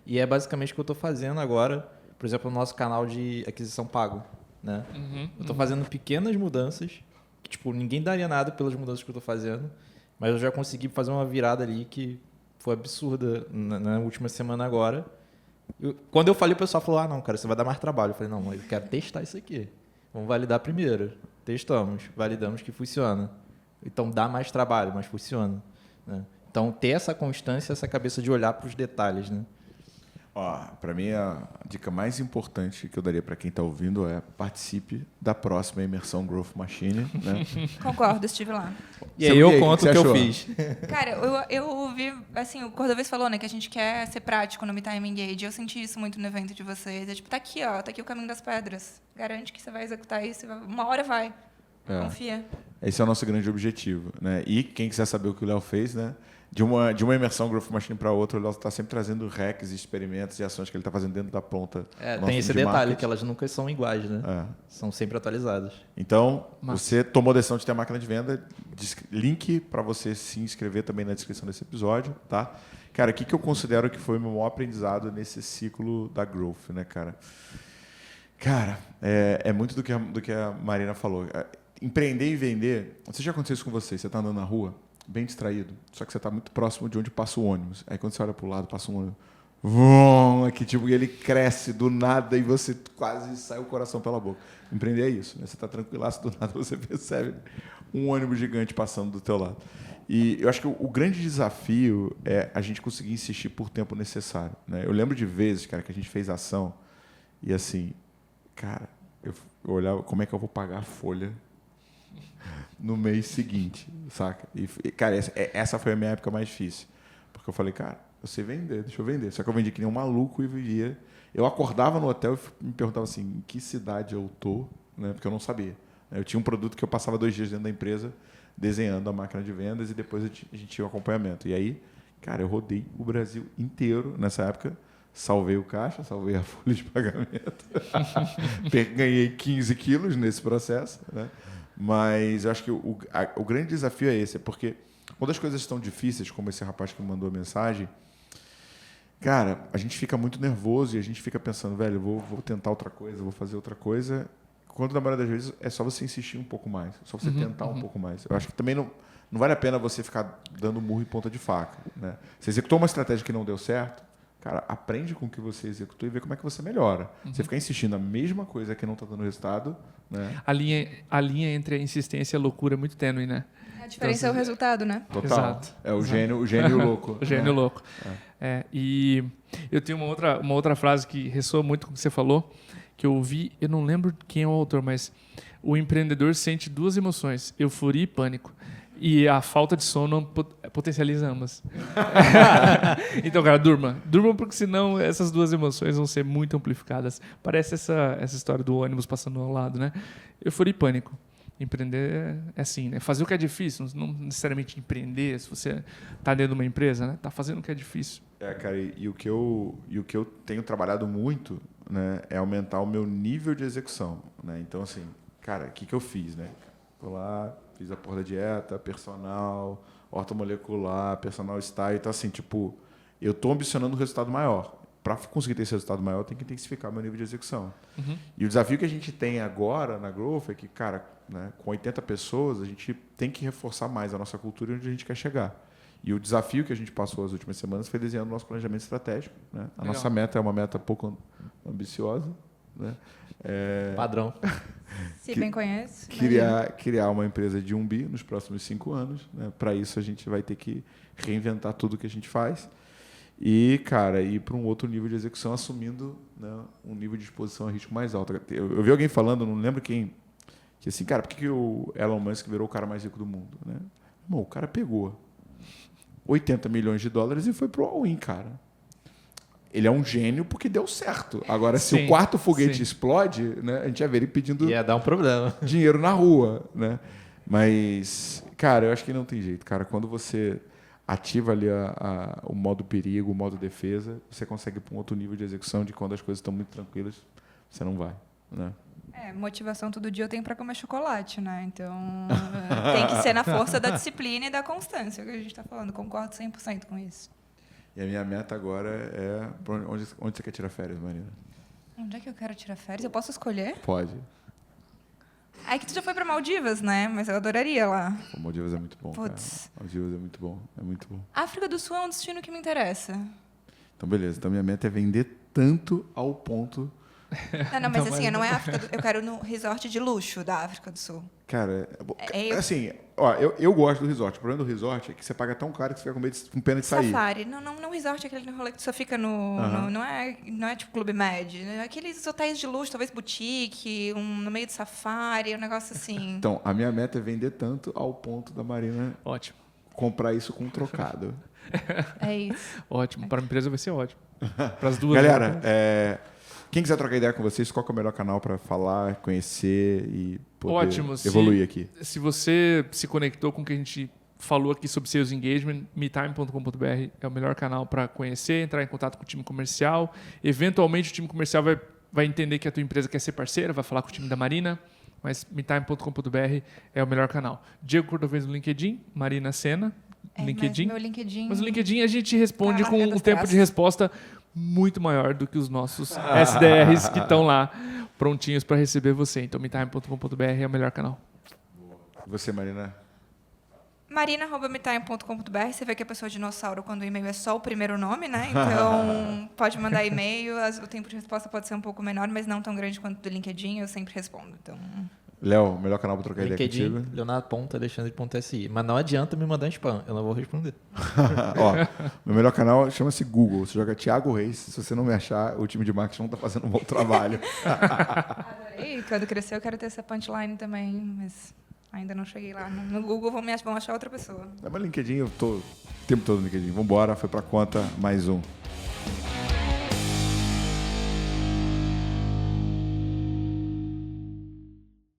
E é basicamente o que eu estou fazendo agora, por exemplo, no nosso canal de aquisição pago, né? Eu estou fazendo pequenas mudanças, que tipo, ninguém daria nada pelas mudanças que eu estou fazendo, Mas eu já consegui fazer uma virada ali que foi absurda na última semana agora. Quando eu falei, o pessoal falou, não, cara, você vai dar mais trabalho. Eu falei, não, eu quero testar isso aqui. Vamos validar primeiro. Testamos, validamos que funciona. Então, dá mais trabalho, mas funciona. Né? Então, ter essa constância, essa cabeça de olhar para os detalhes, né?
Para mim, a dica mais importante que eu daria para quem está ouvindo é participe da próxima imersão Growth Machine. Né?
Concordo, estive lá.
E aí eu conto o que eu fiz.
Cara, eu ouvi, assim, o Cordovez falou, né, que a gente quer ser prático no Me Time Engage. Eu senti isso muito no evento de vocês. É tipo, tá aqui, ó, tá aqui o caminho das pedras. Garante que você vai executar isso, uma hora vai. Confia.
Esse é o nosso grande objetivo. Né? E quem quiser saber o que o Léo fez, né? De uma imersão Growth Machine para outra, o Léo está sempre trazendo hacks, experimentos e ações que ele está fazendo dentro da ponta.
Tem esse detalhe, que elas nunca são iguais, né? São sempre atualizadas.
Então, você tomou a decisão de ter a máquina de venda, link para você se inscrever também na descrição desse episódio, tá? Cara, o que eu considero que foi o meu maior aprendizado nesse ciclo da Growth, né, cara? Cara, é muito do que a Marina falou. Empreender e vender, não sei se já aconteceu isso com você, você está andando na rua, bem distraído, só que você está muito próximo de onde passa o ônibus. Aí quando você olha para o lado, passa um ônibus, aqui, tipo, e ele cresce do nada e você quase sai o coração pela boca. Empreender é isso, né? Você está tranquilaço, do nada você percebe um ônibus gigante passando do teu lado. E eu acho que o grande desafio é a gente conseguir insistir por tempo necessário. Né? Eu lembro de vezes, cara, que a gente fez ação e assim, cara, eu olhava como é que eu vou pagar a folha no mês seguinte, saca? E, cara, essa foi a minha época mais difícil. Porque eu falei, cara, eu sei vender, deixa eu vender. Só que eu vendi que nem um maluco e vivia. Eu acordava no hotel e me perguntava assim, em que cidade eu tô? Né? Porque eu não sabia. Eu tinha um produto que eu passava 2 dias dentro da empresa desenhando a máquina de vendas e depois a gente tinha o acompanhamento. E aí, cara, eu rodei o Brasil inteiro nessa época. Salvei o caixa, salvei a folha de pagamento. Ganhei 15 quilos nesse processo, né? Mas eu acho que o grande desafio é esse, porque quando as coisas estão difíceis, como esse rapaz que me mandou a mensagem, cara, a gente fica muito nervoso e a gente fica pensando, velho, vou tentar outra coisa, vou fazer outra coisa. Quando, na maioria das vezes, é só você insistir um pouco mais, só você tentar um pouco mais. Eu acho que também não vale a pena você ficar dando murro em ponta de faca. Né? Você executou uma estratégia que não deu certo, cara, aprende com o que você executou e vê como é que você melhora. Você ficar insistindo na mesma coisa que não está dando resultado... Né?
A linha entre a insistência e a loucura é muito tênue, né?
A diferença é o resultado, né?
Total.
Exato.
É o gênio e o louco.
O gênio louco. E eu tenho uma outra frase que ressoa muito com o que você falou, que eu ouvi, eu não lembro quem é o autor, mas o empreendedor sente 2 emoções, euforia e pânico. E a falta de sono potencializa ambas. Então, cara, durma porque senão essas 2 emoções vão ser muito amplificadas. Parece essa história do ônibus passando ao lado, né? Euforia e pânico. Empreender é assim, né? Fazer o que é difícil, não necessariamente empreender, se você está dentro de uma empresa, né? Tá fazendo o que é difícil.
Cara, e o que eu tenho trabalhado muito, né, é aumentar o meu nível de execução. Né? Então, assim, cara, o que eu fiz, né? Tô lá, fiz a porra da dieta, personal, ortomolecular, personal style. Então, assim, tipo, eu estou ambicionando um resultado maior. Para conseguir ter esse resultado maior, eu tenho que intensificar meu nível de execução. E o desafio que a gente tem agora na Growth é que, cara, né, com 80 pessoas, a gente tem que reforçar mais a nossa cultura e onde a gente quer chegar. E o desafio que a gente passou as últimas semanas foi desenhando o nosso planejamento estratégico. Né? A nossa meta é uma meta pouco ambiciosa. Né?
Padrão.
Se bem conhece.
Criar uma empresa de 1 bi nos próximos 5 anos. Né? Para isso, a gente vai ter que reinventar tudo que a gente faz. E, cara, ir para um outro nível de execução, assumindo, né, um nível de exposição a risco mais alto. Eu vi alguém falando, não lembro quem, que assim, cara, por que o Elon Musk virou o cara mais rico do mundo? Né? Bom, o cara pegou 80 milhões de dólares e foi pro all-in, cara. Ele é um gênio porque deu certo. Agora, se o quarto foguete explode, né, a gente ia ver ele pedindo
ia dar um problema.
Dinheiro na rua. Né? Mas, cara, eu acho que não tem jeito. Cara, quando você ativa ali o modo perigo, o modo defesa, você consegue ir para um outro nível de execução de quando as coisas estão muito tranquilas, você não vai. Né?
Motivação todo dia eu tenho para comer chocolate, né? Então, tem que ser na força da disciplina e da constância, que a gente está falando. Concordo 100% com isso.
E a minha meta agora é... Onde você quer tirar férias, Marina?
Onde é que eu quero tirar férias? Eu posso escolher?
Pode.
É que tu já foi para Maldivas, né? Mas eu adoraria lá.
O Maldivas é muito bom,
Putz.
cara. Maldivas é muito bom, é muito bom.
África do Sul é um destino que me interessa.
Então, beleza. Então, minha meta é vender tanto ao ponto...
Não, mas assim, não é África do... Eu quero no resort de luxo da África do Sul.
Cara,
eu-
assim, ó, eu gosto do resort. O problema do resort é que você paga tão caro que você fica com pena de sair.
Safari. Não resort é aquele rolê que tu só fica não é tipo Clube Med. É aqueles hotéis de luxo, talvez boutique, no meio de safari, um negócio assim.
Então, a minha meta é vender tanto ao ponto da Marina
Ótimo.
comprar isso com trocado.
É isso.
Ótimo. Para a empresa vai ser ótimo. Para as duas.
Galera, quem quiser trocar ideia com vocês, qual que é o melhor canal para falar, conhecer e poder
Ótimo.
evoluir aqui?
Se você se conectou com o que a gente falou aqui sobre Sales Engagement, metime.com.br é o melhor canal para conhecer, entrar em contato com o time comercial. Eventualmente, o time comercial vai entender que a tua empresa quer ser parceira, vai falar com o time da Marina, mas metime.com.br é o melhor canal. Diego Cordovez no LinkedIn, Marina Sena, LinkedIn.
Mas meu LinkedIn...
Mas o LinkedIn a gente responde
Tá
com
largando
um
as
tempo
traças.
de resposta muito maior do que os nossos SDRs que estão lá prontinhos para receber você. Então, metime.com.br é o melhor canal.
E você, Marina?
marina@metime.com.br. Você vê que a pessoa é dinossauro quando o e-mail é só o primeiro nome, né? Então, pode mandar e-mail. O tempo de resposta pode ser um pouco menor, mas não tão grande quanto do LinkedIn. Eu sempre respondo. Então,
Léo, melhor canal para trocar ideia
LinkedIn,
contigo?
Leonardo.alexandre.si. Mas não adianta me mandar em spam, eu não vou responder.
Ó, meu melhor canal chama-se Google. Você joga Thiago Reis. Se você não me achar, o time de marketing não está fazendo um bom trabalho.
adorei. Quando crescer, eu quero ter essa punchline também, mas ainda não cheguei lá. No Google vão achar outra pessoa.
Mas LinkedIn, eu tô o tempo todo no LinkedIn. Vambora, foi pra conta, mais um.